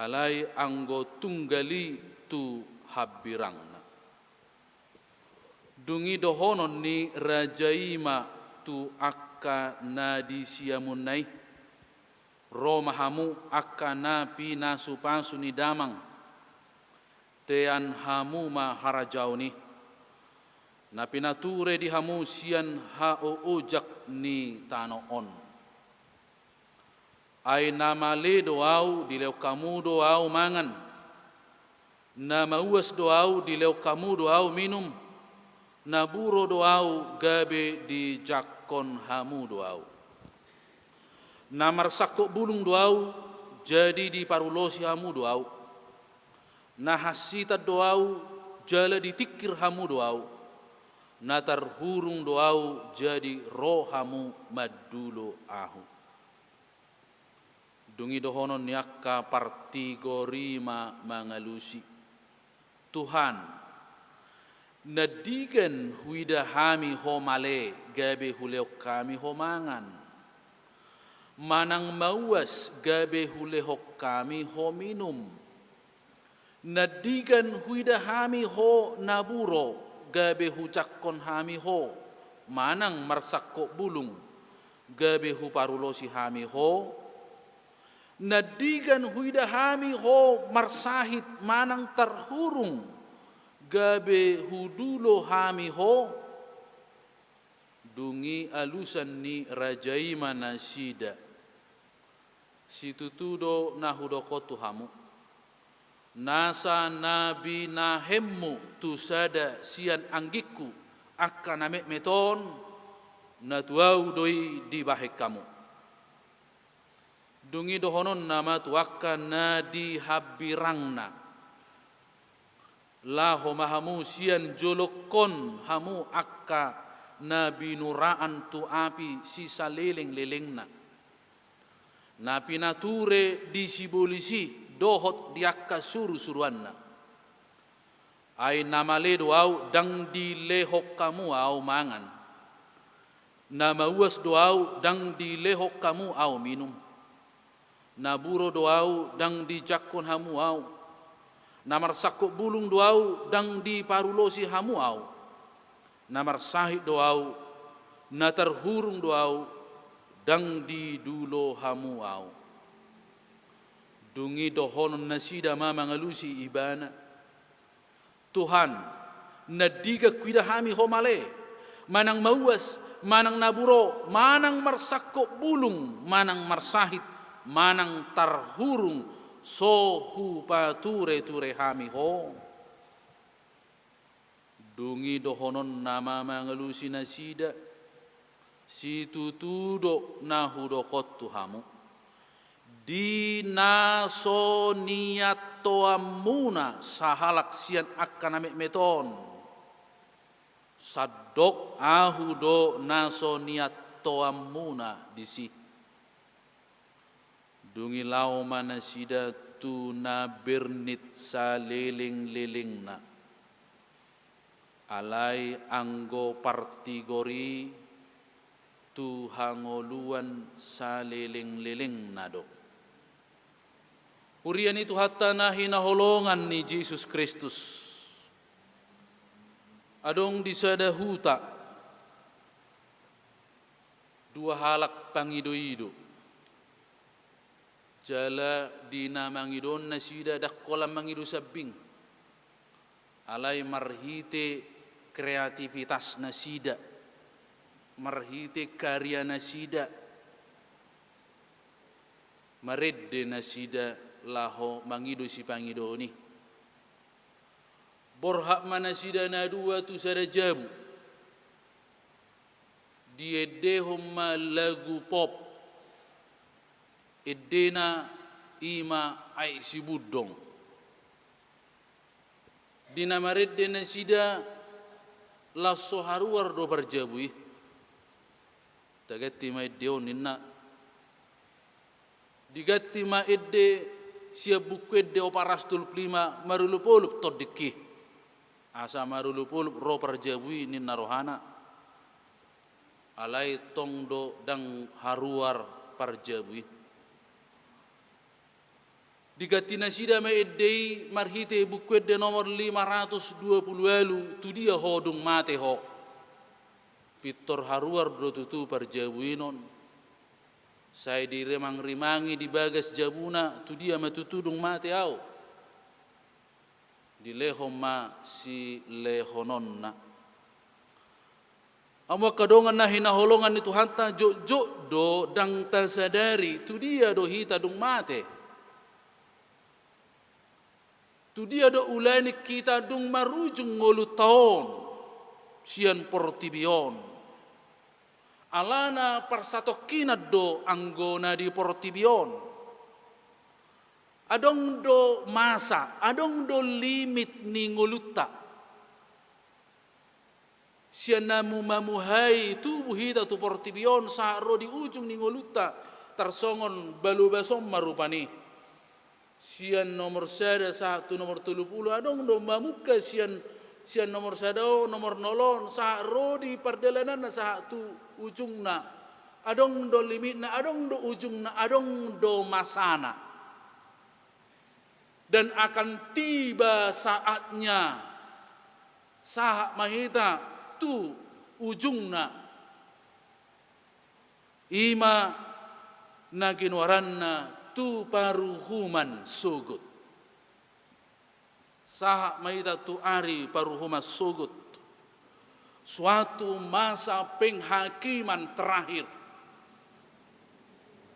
alai anggo tunggali tu habirangna. Dungi dohonon ni rajaima tu akka nadi siamunai romahamu akka napi nasupasu ni damang tean hamu ma harajau ni napi nature di hamu sian hao ojak ni tanoon ai nama le doau di leo kamu doau mangan nama uas doau di leo kamu doau minum naburo doau gabe di jakon hamu doau. Namar sakok bulung doau jadi di parulosi hamu doau. Nahasita doau jala ditikir hamu doau. Natar hurung doau jadi roh hamu madulo ahu. Dungi dohonon yakka partigorima mangalusi. Tuhan nadigan huida hami homale gabe huleok kami homangan manang mawas gabe hulehok kami hominum nadigan huida hami ho naburo gabe hucakkon hami ho manang marsakko bulung gabe hu parulosi hami ho nadigan huida hami ho marsahit manang terhurung gabe hudulo hami ho dungi alusan ni rajaima nasida situtudo nahudokotu hamu nasa nabi nahemmu tusada sian anggiku akan namek meton natuau doi di bahek kamu dungi dohonon nama tuakka nadi habirangna la homahamu sian jolokon hamu akka nabi nuraan tu api sisa leleng-lelengna napi nature disibolisi dohot diakka suru-suruanna ai namale doau dang dilehok kamu au mangan nama uas doau dang dilehok kamu au minum naburo doau dang dijakkon hamu au namar sakok bulung doau dang di parulosi hamu au namar sahid doau natar hurung doau dang di dulo hamu au dungi dohonon nasida ma mangalusi ibana Tuhan nadiga kuida hami homale manang mauas manang naburo manang marsakok bulung manang marsahid manang tarhurung sohu pature ture hami ho dungi dohonon nama mangalusi nasida situtudo nahudokotu hamu di naso niat toamuna sahalak sian akan amek meton sadok ahudo naso niat toamuna disi Dungilaw manasida tu na bernit sa liling-lilingna. Alay anggo partigori tu hangoluan sa liling-liling na do. Urian itu hatta na hinaholongan ni Jesus Kristus. Adong di sada huta dua halak pangido-ido. Jala di namangidon na sida dakkola mangido sabing. Alay marhite kreativitas na sida. Marhite karya na sida. Maredde na sida laho mangido si pangido ni. Borhak mana sida na dua tu sada jabu. Diedehom lagu pop. Edena ima ai si budong. Dina maredde na sida lasso haruar do barjabui. Tagatti ma eddeon ninna. Digatti ma edde siap buku edde oparastul plima marulupoluk todiki. Asa marulupoluk ro parjabui ninna rohana. Alai tongdo dang haruar parjabui. Digatina sida ma eddei marhite buku edde nomor 520 tu dia hodung mate ho. Pitor haruar do tutu parjabuinon. Saya diremang-rimangi di bagas jabuna tu dia matutudung mate au. Di lehom ma si lehononna. Amo kadongan na hinaholongan itu hanta jok do dang tasadari tu dia do hita dung mate. Tu dia do ulani kita dung marujung ngolu taon sian portibion. Alana persatokina do anggona di portibion. Adong do masa, adong do limit ni ngoluta. Sian namu mamuhai tubuh hita tu portibion saro di ujung ni ngoluta tersongon balu basom marupani. Sian nomor sada satu nomor 30 adong do mamuka sian nomor sadao nomor nolon saro di pardelanan satu ujungna adong do limitna adong do ujungna adong do masana dan akan tiba saatnya saat mahita tu ujungna ima naginwaranna tu paruhuman sugut. Sah maida tu ari paruhuman sugut. Suatu masa penghakiman terakhir.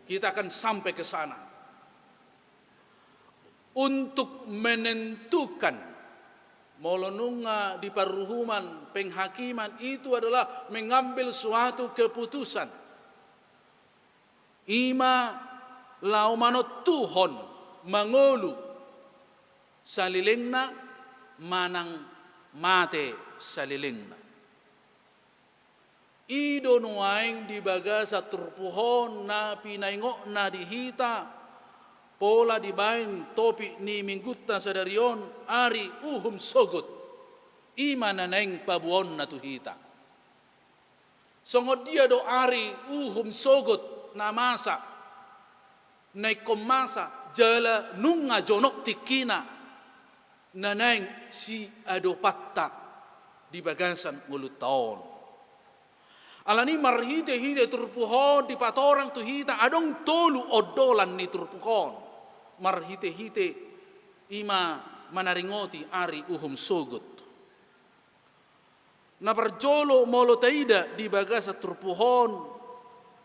Kita akan sampai ke sana. Untuk menentukan molonunga di paruhuman penghakiman itu adalah mengambil suatu keputusan. Ima laumano tuhon mangolu salilingna manang mate salilingna. Ido nuaing di bagasa turpuhon na pinaingok na dihita pola dibain topi ni minggutta sadarion ari uhum sogot ima nanaing pabuon na tuhita. Songod dia do ari uhum sogot na masa naik komasa jala nunga jonok tikina nanaing si ado patta di bagasan ngulut taon. Alani marhite hite turpuhon di patorang tu hita adong tolu odolan ni turpuhon marhite hite ima manaringoti ari uhum sogut. Na perjolo molo taida di bagasa turpuhon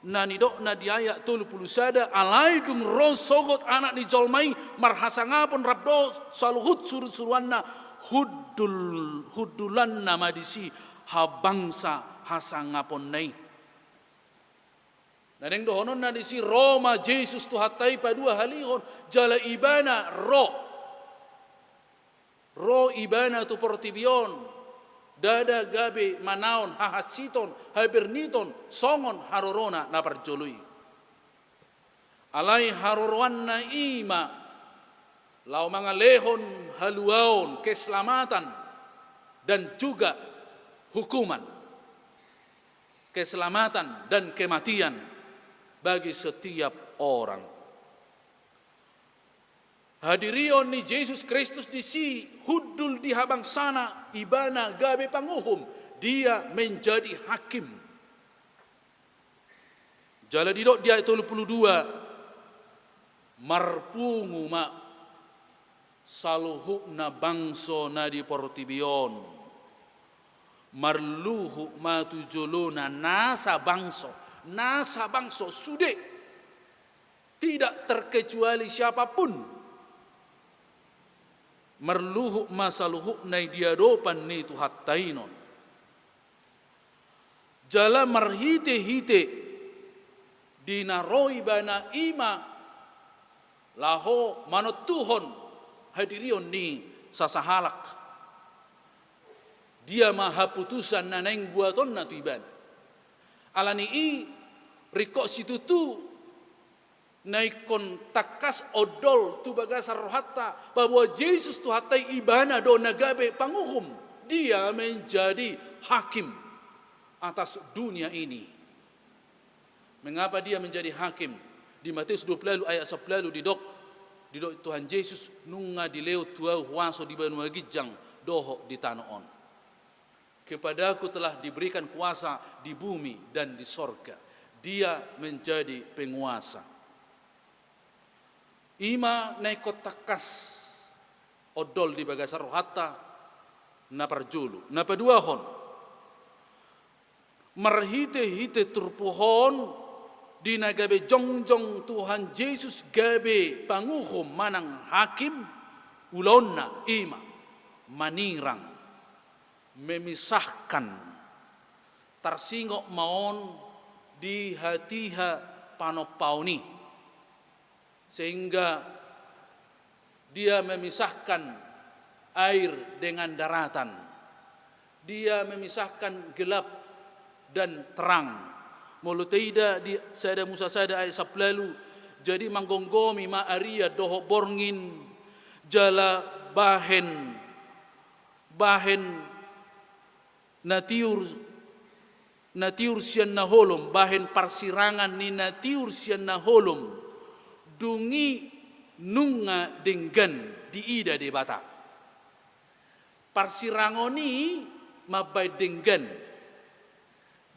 na nidok na diayak tulu pulu sada alai dung ron sogot anak ni jolmai marhasangapon rabdo saluhut suruanna hudulan nama disi habangsa hasangapon nai. Naneng dohonon na disi Roma Jesus tu hatai padua halihon jala ibana ro ibana tu portibion. Dada gabe manaon hahatsiton hiberniton songon harorona na parjolui. alai harurwanna ima lau mangalehon haluaon keselamatan dan juga hukuman, keselamatan dan kematian bagi setiap orang. Hadirion ni Yesus Kristus di si hudul di habang sana ibana gabe panguhum, dia menjadi hakim. Jala didok dia 32 marpungu ma saluhu na bangso na di portibion marluhu ma tujolona nasa bangso sude tidak terkecuali siapapun. Marluhu masaluhu nai diadopan ni tu hattainon. Jala marhite-hite dinaroi bana ima laho manot Tuhon hadirion ni sasahalak. Dia maha putusan naneng buaton na tu ibana. Alani i rikok situ tu naikon takas odol tu bagasar rohatta bahwa Yesus tu hatai ibana do nagabe panguhum, dia menjadi hakim atas dunia ini. Mengapa dia menjadi hakim? Di Matius 20 ayat 10 didok Tuhan Yesus nunga dileu tua huaso di banu gijang doho di tanah on. Kepadaku telah diberikan kuasa di bumi dan di sorga. Dia menjadi penguasa. Ima naikot takas odol di bagasar rohata na parjulu na paduahon marhite-hite turpuhon di nagabe jongjong Tuhan Yesus gabe panguhum manang hakim ulonna ima manirang memisahkan tarsingok maon di hatiha panopauni, sehingga dia memisahkan air dengan daratan, dia memisahkan gelap dan terang. Moluteida di sada Musa sada ayat 10 jadi manggonggomi ma aria doho borngin jala bahen natiur sian naholom bahen parsirangan ni natiur sian naholom dungi nunga denggan di ida de bata. Parsirangoni mabai denggan.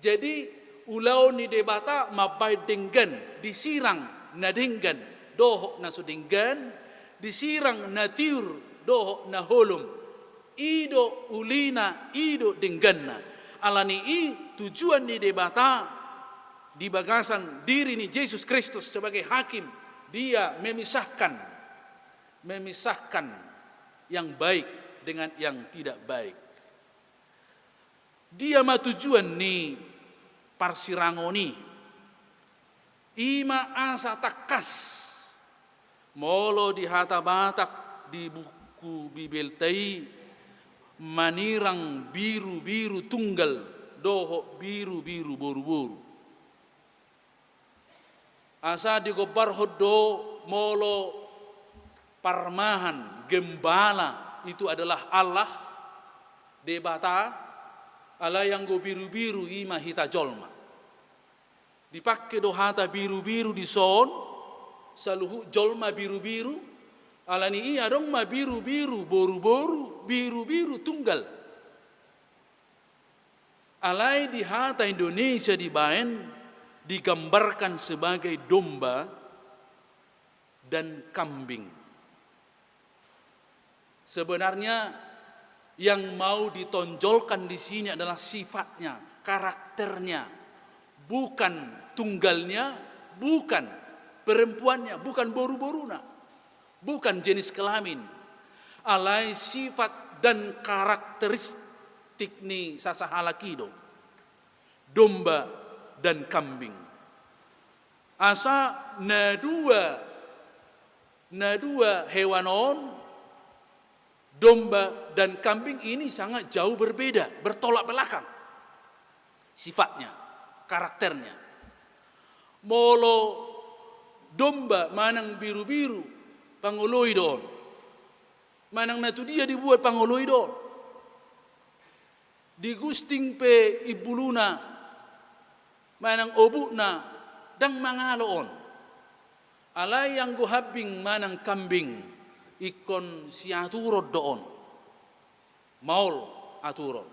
Jadi ulau ni de bata mabai denggan disirang na denggan doho na sudenggan disirang na tiur doho na holum ido ulina ido dengganna. Alani i tujuan ni de bata di bagasan diri ni Yesus Kristus sebagai hakim. Dia memisahkan yang baik dengan yang tidak baik. Dia ma tujuan ni parsirangoni ima asa takas molo di hata batak di buku bibeltai manirang biru-biru tunggal doho biru-biru boru-boru. Asa digobar hodo molo parmahan gembala itu adalah Allah debata Allah yang go biru-biru ima hita jolma dipakai dohata biru-biru di son saluhu jolma biru-biru alani iya dong ma biru-biru boru-boru biru-biru tunggal alai di hata Indonesia di baen digambarkan sebagai domba dan kambing. Sebenarnya yang mau ditonjolkan di sini adalah sifatnya, karakternya, bukan tunggalnya, bukan perempuannya, bukan boru-boruna, bukan jenis kelamin. Alai sifat dan karakteristik ni sasahalakido, domba dan kambing. Asa na dua hewanon domba dan kambing ini sangat jauh berbeda, bertolak belakang sifatnya, karakternya. Molo domba manang biru-biru pangoloi doon. Manang na tu dia dibuat pangoloi doon. Digusting pe ibuluna manang obukna dang mangaloon. Alay yang guhabing manang kambing ikon siaturod doon. Maul aturon.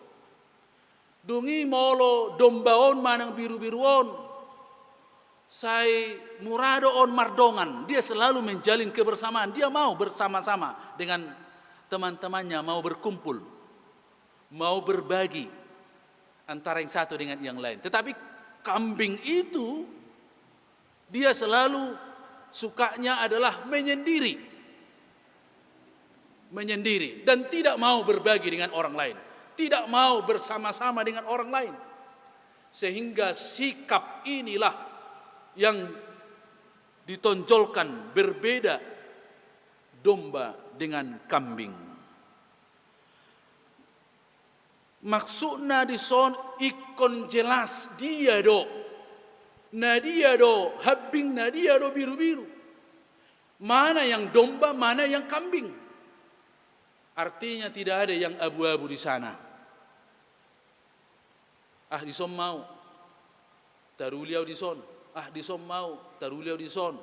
Dungi molo dombaon manang biru-biruon. Sai murado on mardongan. Dia selalu menjalin kebersamaan. Dia mau bersama-sama dengan teman-temannya, mau berkumpul, mau berbagi antara yang satu dengan yang lain. Tetapi kambing itu dia selalu sukanya adalah menyendiri. Menyendiri dan tidak mau berbagi dengan orang lain. Tidak mau bersama-sama dengan orang lain. Sehingga sikap inilah yang ditonjolkan berbeda domba dengan kambing. Maksudnya di son ikon jelas dia do. Na dia do habing, na dia do biru-biru. Mana yang domba, mana yang kambing. Artinya tidak ada yang abu-abu di sana. Di son mau taruliau di son. Di son mau taruliau di son.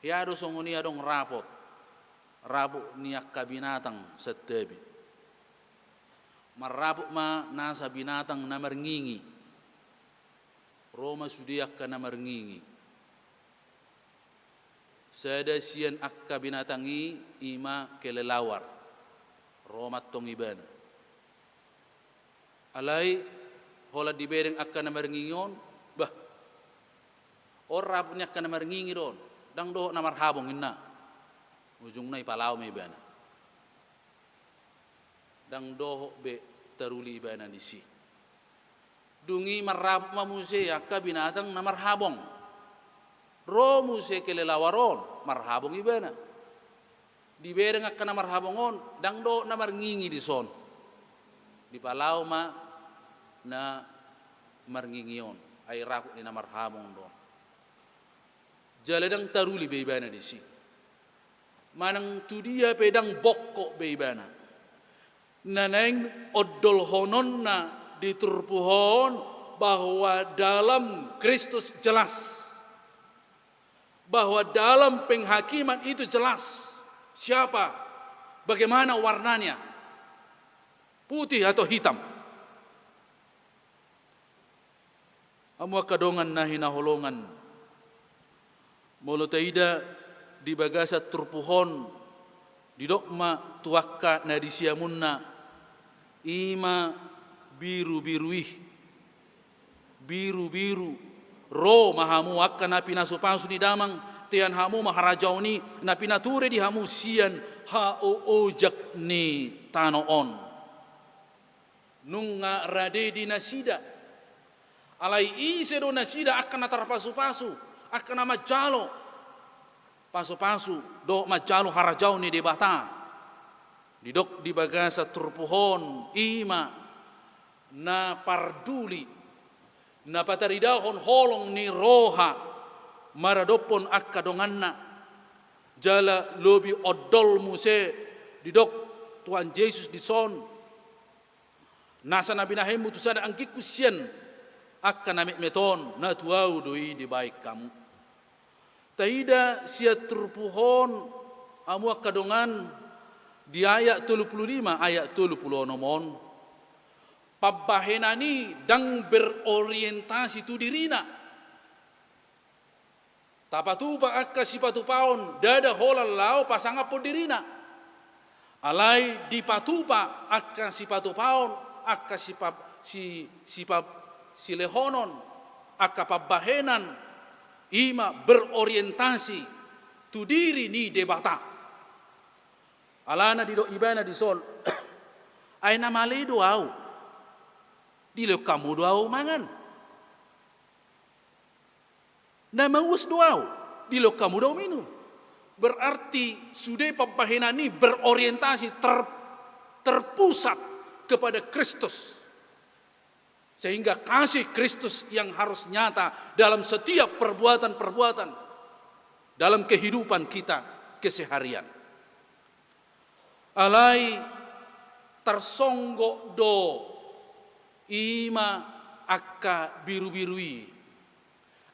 Ya do songoni adong rapot. Rabuk niak kabinatang setebi. Marabuk ma nasa binatang na marngingi. Roma sudiak ka na marngingi. Sada sian akka binatangi ima kelelawar. Romat tong ibana. Alay hola dibereng akka na marngingon. Bah. Orab niak ka na marngingi ron. Dang doh na marhabong inna. Ujung na ipalaw may ibana. Dang doh be taruli ibana di si. Dungi marab mamuse akka binatang na marhabong. Ro muse kelelawaron marhabong ibana. Dibereng akka na marhabongon dang do na marngingi di son. Di palau ma na marngingion ay rapo ni na marhabong do. Jaladang taruli be ibana di si. Manang tu dia pedang bokko be ibana. Naneng oddol honon na diturpuhon bahwa dalam Kristus jelas. Bahwa dalam penghakiman itu jelas. Siapa? Bagaimana warnanya? Putih atau hitam? Amu kadongan na hinaholongan. Molo taida di bagasa turpuhon di dokma tuakka na di siamunna ima biru-biruih biru-biru ro mahamu akka na pinasupasu ni damang tian hamu maharajau ni na pinature di hamu sian ha o ojak ni tanoon nunga rade di nasida alai ise do nasida akan natarpasu-pasu akan nama jalo pasu-pasu do majalo harajau ni debata didok di bagasa turpuhon ima na parduli na pataridahon holong ni roha maradopon akka donganna jala lobi oddol muse didok Tuhan Yesus di son nasa nabi nahem mutusada angkiku sian akka namik meton na tuau doi di baik kamu taida sia turpuhon amu akka dongan di ayat 35 ayat 30 nomon pabbahenani dang berorientasi tu dirina tapatupa akka sipatu paon dada holal lao pasanga podirina alai di patupa akka sipatu paon akka si lehonon akka pabbahenan ima berorientasi tu diri ni debata alana di do ibana di sol ay na male do au di lo kamu do au mangan na maus doau di lo kamu do minum berarti sudah pabbahenan ini berorientasi terpusat kepada Kristus sehingga kasih Kristus yang harus nyata dalam setiap perbuatan-perbuatan dalam kehidupan kita keseharian. Alai tersonggok do ima akka biru-birui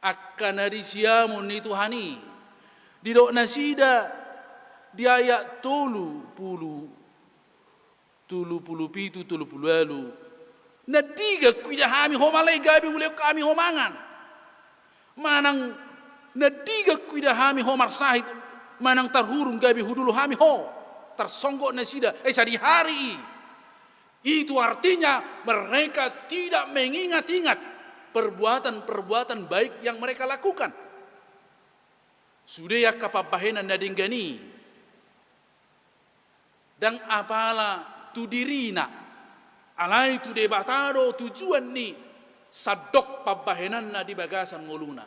akka narisiamun ni Tuhani didok nasida di ayat 30 lalu nadiga kuida hami homalai gabi ule kami homangan manang nadiga kuida hami homar sahid manang tarhurung gabi hudulu hami ho tersonggok nasida di hari itu artinya mereka tidak mengingat-ingat perbuatan-perbuatan baik yang mereka lakukan. Sudah ya kapabahenan na dinggani. Dan apala tu dirina. Alai tu debatado tujuan ni sadok pabahenan na di bagasan ngoluna.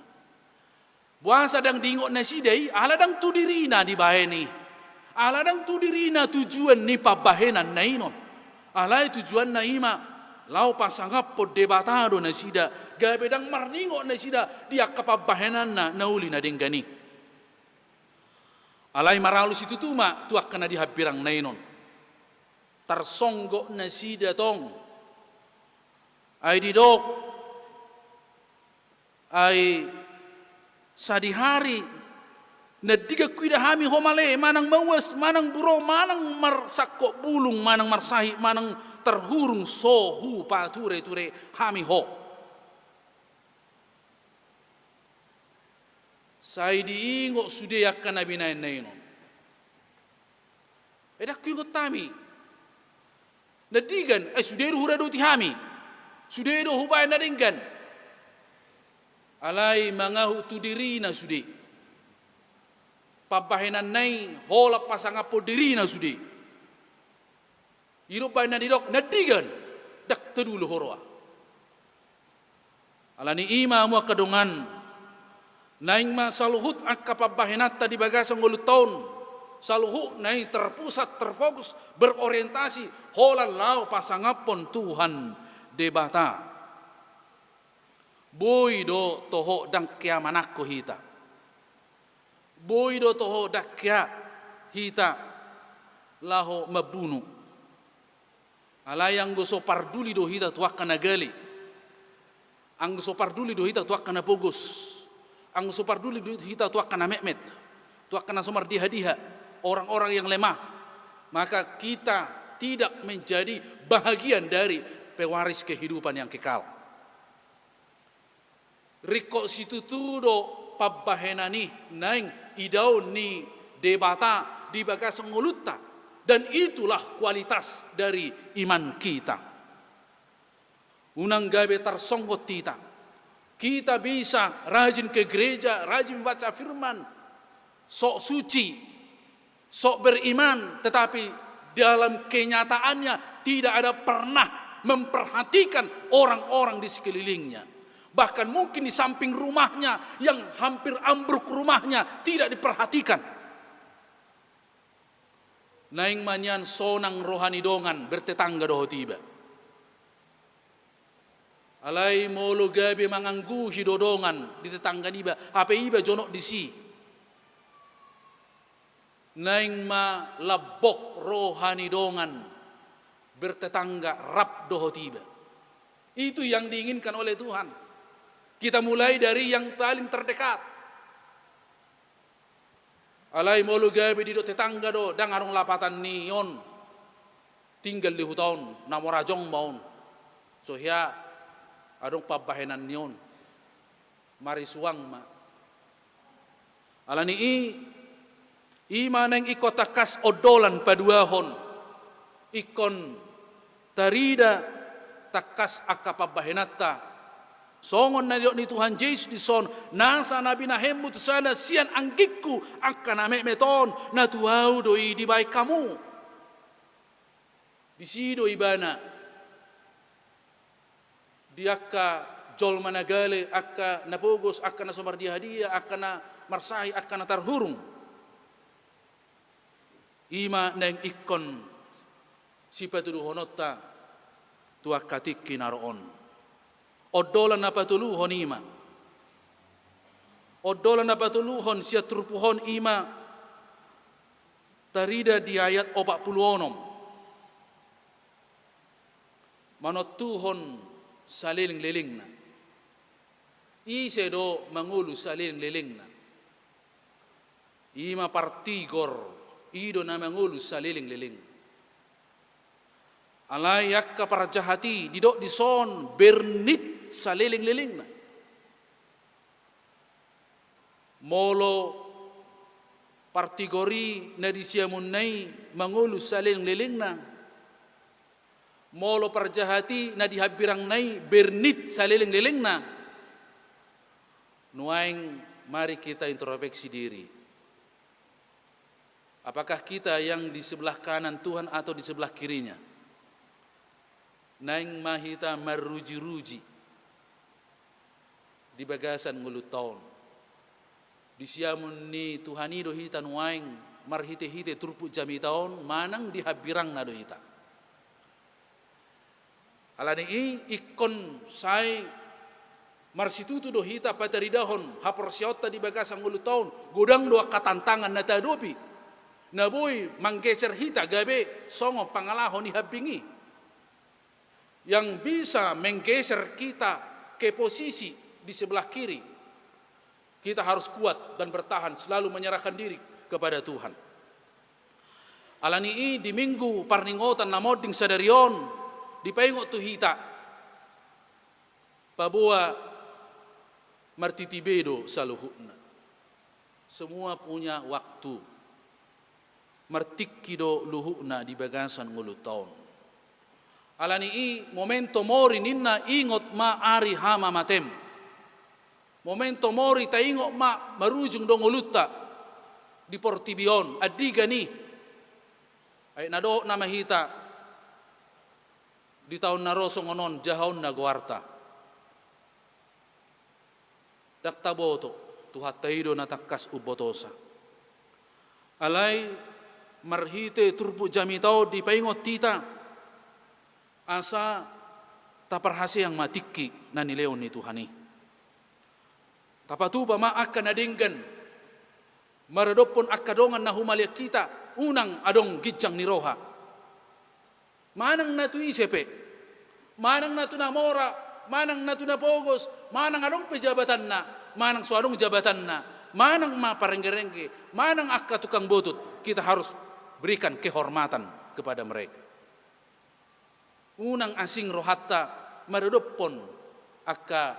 Buasa dang dingok na sidai, aladang tu dirina di baheni. Aladang tu dirina tujuan ni pabahenan na inon. Alai tujuan na ima lau pasangap po debatado na sida gabedang marningo na sida dia kapabahenan na nauli na denggani. Alai maralus itu tuma tuak kana dihabirang na inon. Tarsonggo na sida tong ay didok ay sadihari nadiga kuida hami homale manang mawas manang buro manang marsakko bulung manang marsahi manang terhurung sohu pature ture hami ho sai diingo sude yakkan nabi naino edak kuingo tami nadigan sude hurado ti hami sude do hubay nadinggan alai mangahu tudirina sude pabahenan nai hola pasangapo dirina sudi irup bay na didok nadigan dak tedulu horoa alani ima mu kadungan naing ma saluhut akka pabahenata di bagasang ulut tahun saluhu nai terpusat terfokus berorientasi hola lau pasangapon Tuhan debata boy do toho dang kiamanakko hita boy do toho dakya hita laho mabunu alayang goso parduli do hita tuak kana gali ang goso parduli do hita tuak kana bogus ang goso parduli do hita tuak kana mehmet tuak kana somar diha-diha orang-orang yang lemah maka kita tidak menjadi bahagian dari pewaris kehidupan yang kekal riko situ tudo pabahenani naing idau ni debata di bagasang ngolutta dan itulah kualitas dari iman kita unang gabe tarsonggot kita bisa rajin ke gereja rajin baca firman sok suci sok beriman tetapi dalam kenyataannya tidak ada pernah memperhatikan orang-orang di sekelilingnya bahkan mungkin di samping rumahnya yang hampir ambruk rumahnya tidak diperhatikan. Naing manyan sonang rohani dongan bertetangga doho tiba. Alai molo gabe mangangguhi dodongan di tetangga niba, hape iba jonok di si. Naing ma labok rohani dongan bertetangga rap doho tiba. Itu yang diinginkan oleh Tuhan. Kita mulai dari yang paling terdekat. Alai molu gabe di do tetangga do dangarong lapatan nion tinggal di hutan namorajong maun. So ya adong pabahenan nion mari suang ma. Alani i maneng ikotakas odolan paduahon ikon tarida takas akapabahenata songon na ni Tuhan Yesus di son nasa nabi na hemut sana sian anggikku akan ame meton na tuau doi di baik kamu di sido ibana diakka jol managale akka napogos akka na somar dia hadiah akka na marsahi akka na tarhurung ima neng ikon sipatudu honota tuakatik kinaroon odolan na patulu honima Odolan na patuluhon siya trupuhon ima tarida di ayat 46. Manotuhon saliling-liling na. Ise do mangulu saliling-liling na. Ima partigor ido na mangulu saliling-liling. Alay yakka parjahati didok dison bernit saliling-liling na. Molo partigori na disiamunay mangulu saliling-liling na. Molo parjahati na dihabirang nay bernit saliling-liling na. Nuaing mari kita introspeksi diri. Apakah kita yang di sebelah kanan Tuhan atau di sebelah kirinya? Naing mahita maruji-ruji di bagasan ngulut taon. Di siamun ni Tuhani do hita nuaing marhite-hite turpu jami taon manang dihabirang na do hita. Alani ikon sai marsitutu do hita pataridahon haporsiota di bagasan ngulut taon godang do katantangan na tadopi. Naboy manggeser hita gabe songo pangalahon ni habingi. Yang bisa menggeser kita ke posisi di sebelah kiri. Kita harus kuat dan bertahan, selalu menyerahkan diri kepada Tuhan. Alani di minggu parningotan namoding sadarion, dipaingot tu hita. Pabua martitibedo saluhutna. Semua punya waktu. Martikido luhutna di bagasan ngulut taon. Alani momento mori ninna ingot ma ari hama matem. Momento mori ta ingot ma marujung dong ulutta di Portibion adiga ni. Ay nado na mahita di tahun naroso ngonon jahon na guarta. Daktaboto tuhat taido na takkas ubotosa. Alay marhite turpu jamitao di paingot tita. Asa taparhasi yang matiki na nileon ni Tuhani. Tapatu pa maaka na dinggan. Maradopon akadongan na humaliak kita. Unang adong gijang ni roha. Manang na tu isepe. Manang na tu namora. Manang na tu napogos. Manang adong pejabatan na. Manang suadong jabatan na. Manang maparengge-rengge. Manang akka tukang botut. Kita harus berikan kehormatan kepada mereka. Unang asing rohatta maradopon akka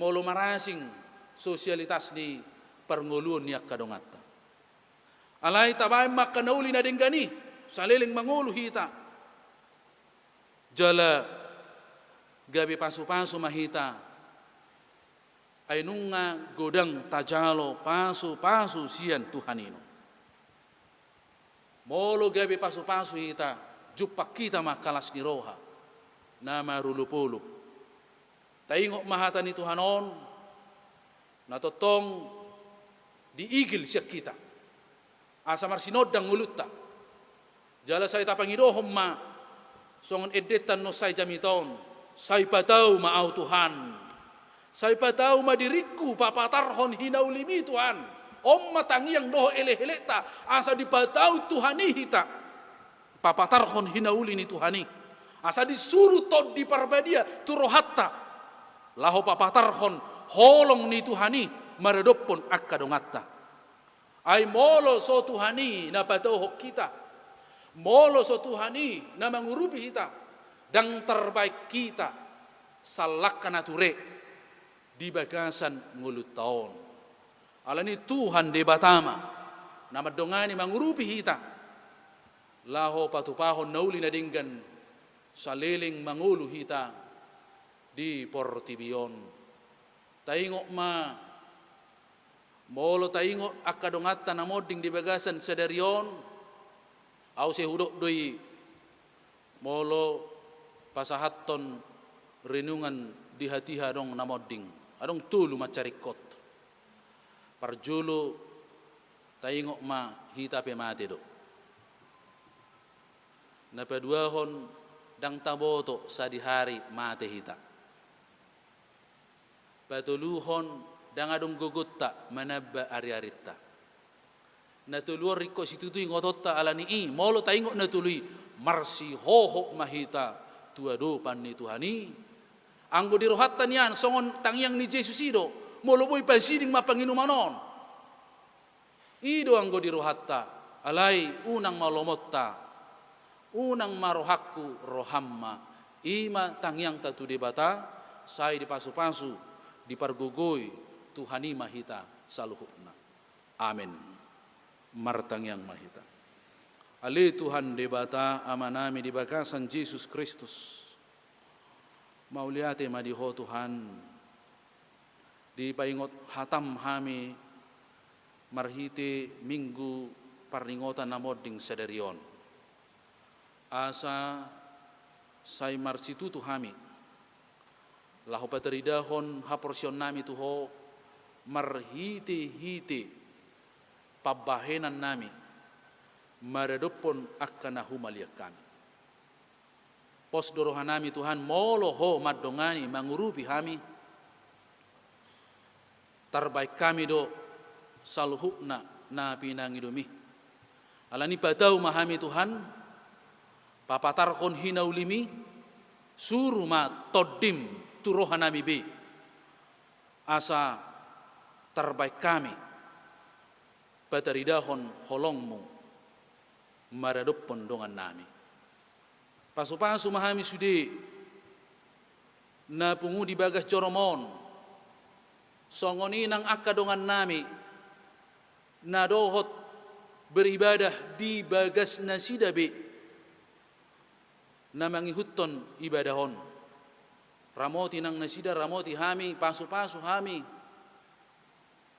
molo marasing sosialitas ni parnguluan ni akka dongatta. Alay tabay makanauli na dinggani saliling mangulu hita. Jala gabi pasu-pasu mahita ay nunga godang tajalo pasu-pasu sian Tuhanino. Molo gabi pasu-pasu hita jupak kita makalas ni roha na marulupulup. Taingok mahata ni Tuhanon natotong diigil siya kita. Asa marsinod dang ngulutta. Jala say tapangidohom ma songon edetan no say jamiton. Say pataw maaw Tuhan. Say pataw madiriku papatarhon hinaulimi Tuhan. Om matangiang doho eleheleta asa dipataw Tuhani hita. Papatarhon hinauli ni Tuhani. Asa disuruh tod di parbadia turohatta. Laho papatarhon holong ni Tuhani maradopon akka dongatta. Ay molo so Tuhani na patohok kita. Molo so Tuhani na mangurubi kita. Dang terbaik kita salakkan ature di bagasan ngulut taon. Alani Tuhan de batama na madongani mangurubi kita. Laho patupahon nauli na dinggan saliling mangulu hita di Portibion. Taingok ma molo taingok akadongata na moding di bagasan sadarion au sehudok doi molo pasahaton renungan di hati hadong na moding adong tulu macarikot parjulu taingok ma hita pe mate do. Napaduahon dang taboto sa di hari mate hita. Patuluhon dangadong gugutta manabba ari-arita. Natuluar riko situtui ngototta alani i molo taingo natului marsi hoho mahita tuado panni Tuhani. Anggo dirohatan yan songon tangyang ni Jesus ido molo boy pasiding mapanginumanon. Ido anggo dirohatta alai unang malomotta unang marohakku rohamma ima tangyang tatu debata sai dipasu-pasu dipargogoi Tuhani mahita saluhukna. Amin. Martang yang mahita. Ali Tuhan debata amanami di bakasan Yesus Kristus. Mauliate madiho Tuhan. Di paingot hatam hami marhite minggu parningotan namoding sederion. Asa say marsitu tuhami. Lahu pateridahon haporsion nami tuho marhite-hite pabahenan nami maradopon akan humaliak kami. Pos dorohan nami Tuhan moloho madongani mangurupi kami. Terbaik kami do saluhukna na pinangidumi. Alani patau mahami Tuhan papatarkon hinaulimi suruh ma todim turohan nami be. Asa terbaik kami pataridahon holongmu maradop pondongan nami. Pasu-pasu mahami sude na pungu di bagas joromon songoni nang akadongan nami na dohot beribadah di bagas nasidabe na mangihuton ibadahon ramoti nang nasida ramoti hami pasu-pasu hami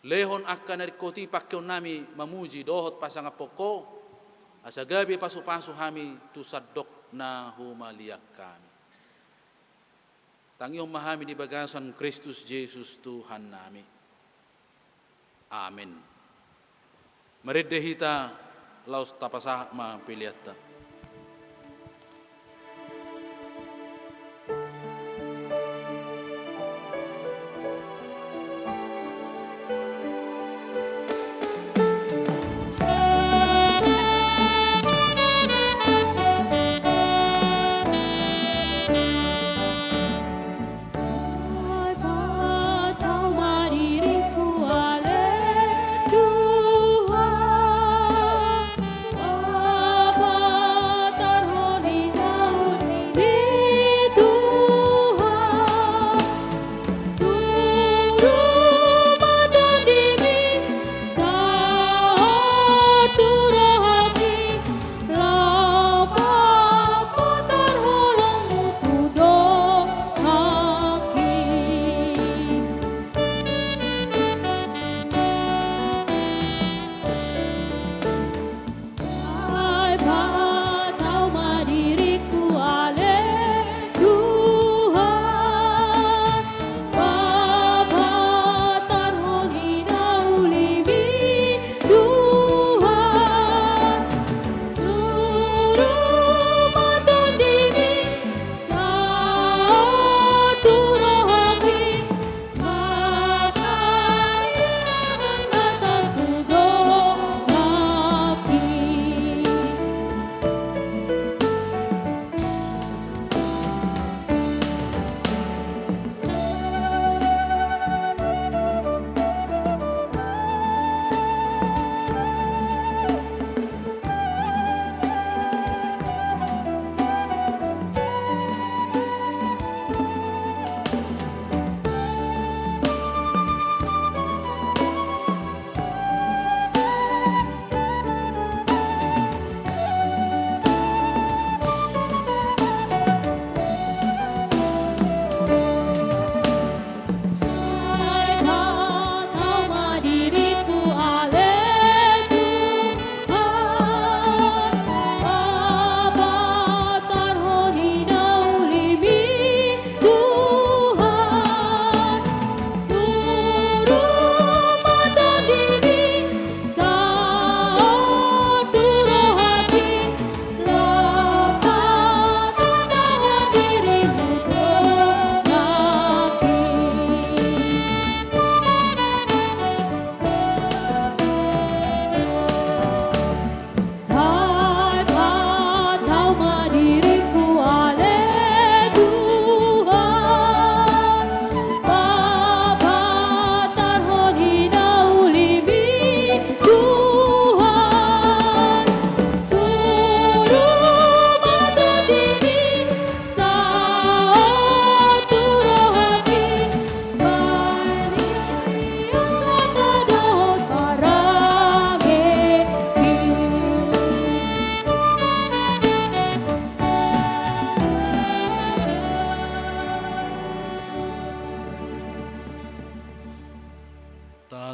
lehon akan narikoti pakyon nami mamuji dohot pasang apoko asagabi pasu-pasu hami tusadok na humaliak kami. Tangyong mahami di bagasan Kristus Yesus Tuhan nami. Amin. Meridehita laus tapasah ma piliata. Bapa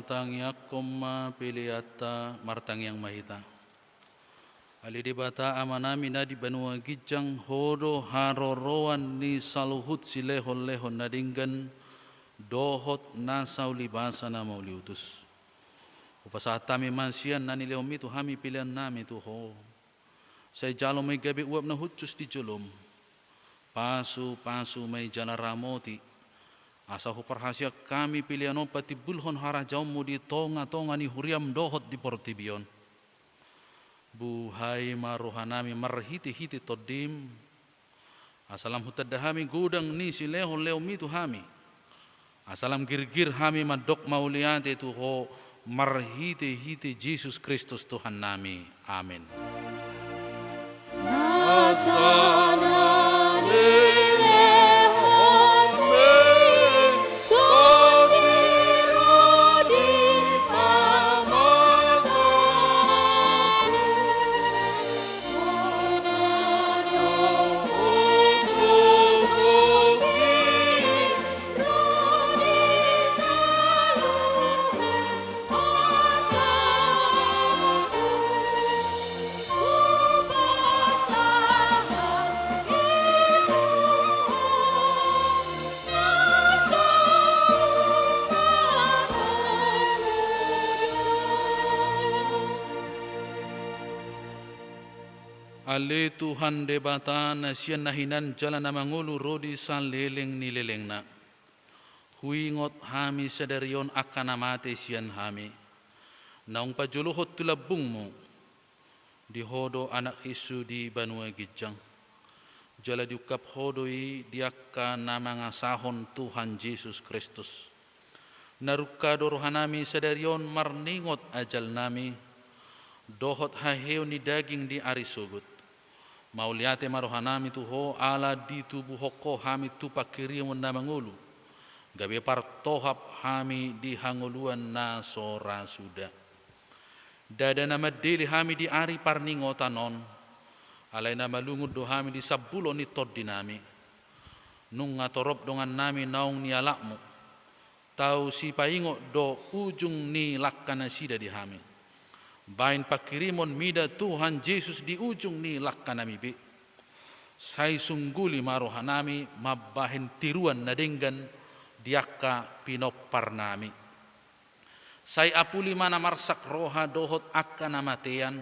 martang yakoma piliata martang yang mahita. Ali di bata amanami na di banua gijang hodo haroroan ni saluhut si lehon nadinggan dohot nasau libasa na mauliutus. Upasatami mansian nani lehomi tu hami pilihan nami tu ho. Saya jalo may gabi uap na hutsus di jolom. Pasu may jana ramoti. Asa huparhasya kami pilihan pati bulhon harajau mo di tonga ni huriam dohot di portibion. Buhay maruhanami marhiti-hiti todim. Asalam hutadahami gudang ni si lehon mi tu hami. Asalam girgir hami madok mauliante tu ho marhiti-hiti Yesus Kristus Tuhan nami. Amin. Ale Tuhan debata nasian nahinan jalan na mangulu rodi sa leleng ni leleng na. Huingot hami sadarion akan amate sian hami. Naung pajuluhot tulabung mo. Di hodo anak Yesu di banua gijang. Jala diukap hodoi diaka na mga sahon Tuhan Yesus Kristus. Narukado rohanami sadarion marningot ajal nami. Dohot haheo ni daging di arisugut. Mauliate marohanami tuho ala di tubuh hoko hami tu pakirimun na mangulu. Gabi partohap hami di hanguluan na sora suda. Dada nama deli hami di ari parningotanon. Alay na malungod do hami di sabulo ni toddinami. Nung ngatorop dongan nami naung ni alakmo. Tau si paingo do ujung ni lakkana sida di hami. Bain pakirimon mida Tuhan Yesus di ujung ni lakkanami be. Sai sungguli marohanami mabahin tiruan nadenggan diaka pinopar nami. Sai apuli mana marsak roha dohot akka namatean.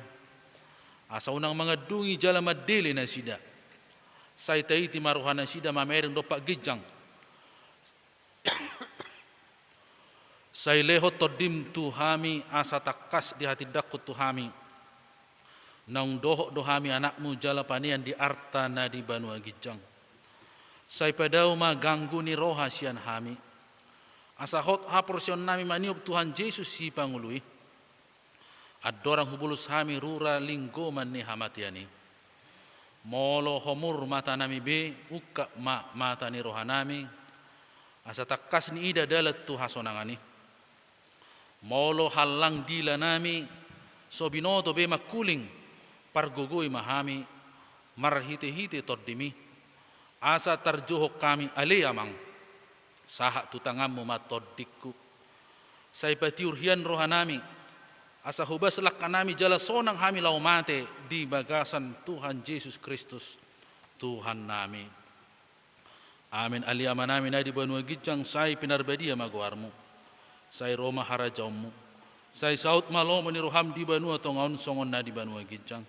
Asa unang mga dungi jala madili na sida. Sai taiti marohana sida mamereng dopak gijang. Sai lehot todim tu hami asa takas di hati dakut tu hami. Naung dohok do hami anakmu jala panian di arta na di banua gijang. Sai padau ma ganggu ni roha sian hami. Asa hot ha porsion nami maniup Tuhan Yesus si pangului. Adorang hubulus hami rura linggo man ni hamatiani. Molo homur mata nami be uka ma mata ni roha nami. Asa takas ni ida dalat tu hasonangani. Molo halang dila nami so binoto be makuling pargugoi mahami marhite-hite toddimi asa tarjuhok kami aleyamang saha tutangammu matoddiku sai patiurhian rohanami asa hubas lakkanami jala sonang hami laumate di bagasan Tuhan Yesus Kristus Tuhan nami. Amin. Aliyama nami na di banua gijang sai pinarbadia maguarmu. Sai Roma harajaumu. Sai saut malomo ni roham di banua tongaun songon na di banua gijang.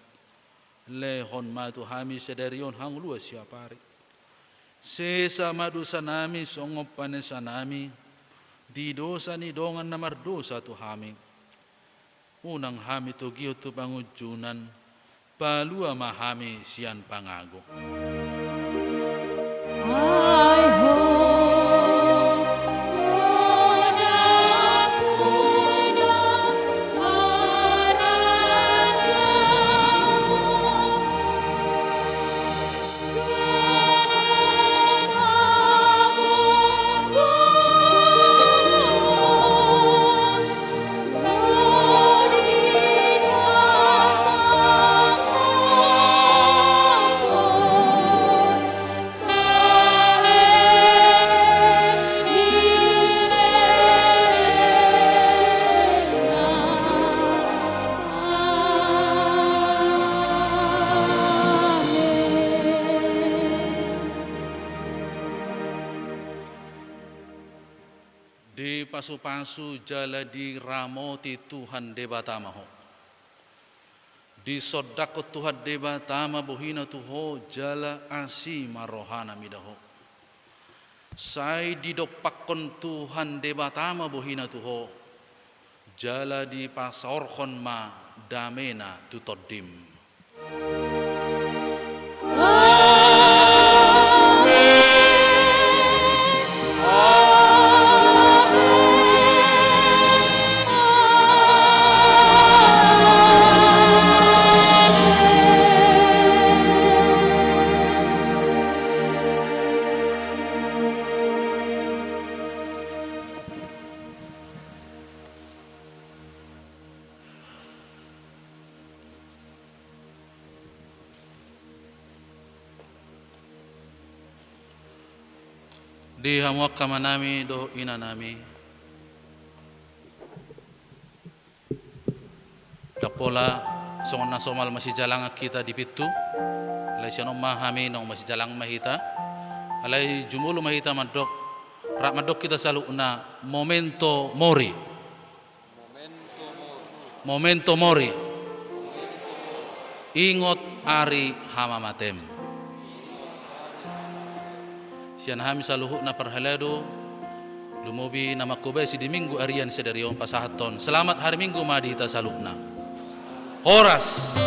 Lehon matu hami sedarion hang luas siapari. Sesa madosa nami songop panesa nami. Di dosa ni dongan namar dosa tu hami. Unang hami tu giyo tu pangujunan. Palua mahami sian pangago. pasu-pasu jala di ramoti Tuhan debatamaho. Di sodako Tuhan debatama bohina tuho jala asima rohana midaho. Sai di dopakon Tuhan debatama bohina tuho jala di pasaorkon ma damena tutodim. Di hamuak kamanami do ina nami kapola songon na somal masih jalang kita di pitu alay siya nung mahami nung masih jalang mahita alay jumulo mahita madok rak madok kita selalu na momento mori ingot ari hamamatem. Sian hami saluhu na parhalado lumubi na makubay si di minggu arian sa dariyong pasahaton. Selamat hari minggu madita salukna. Oras.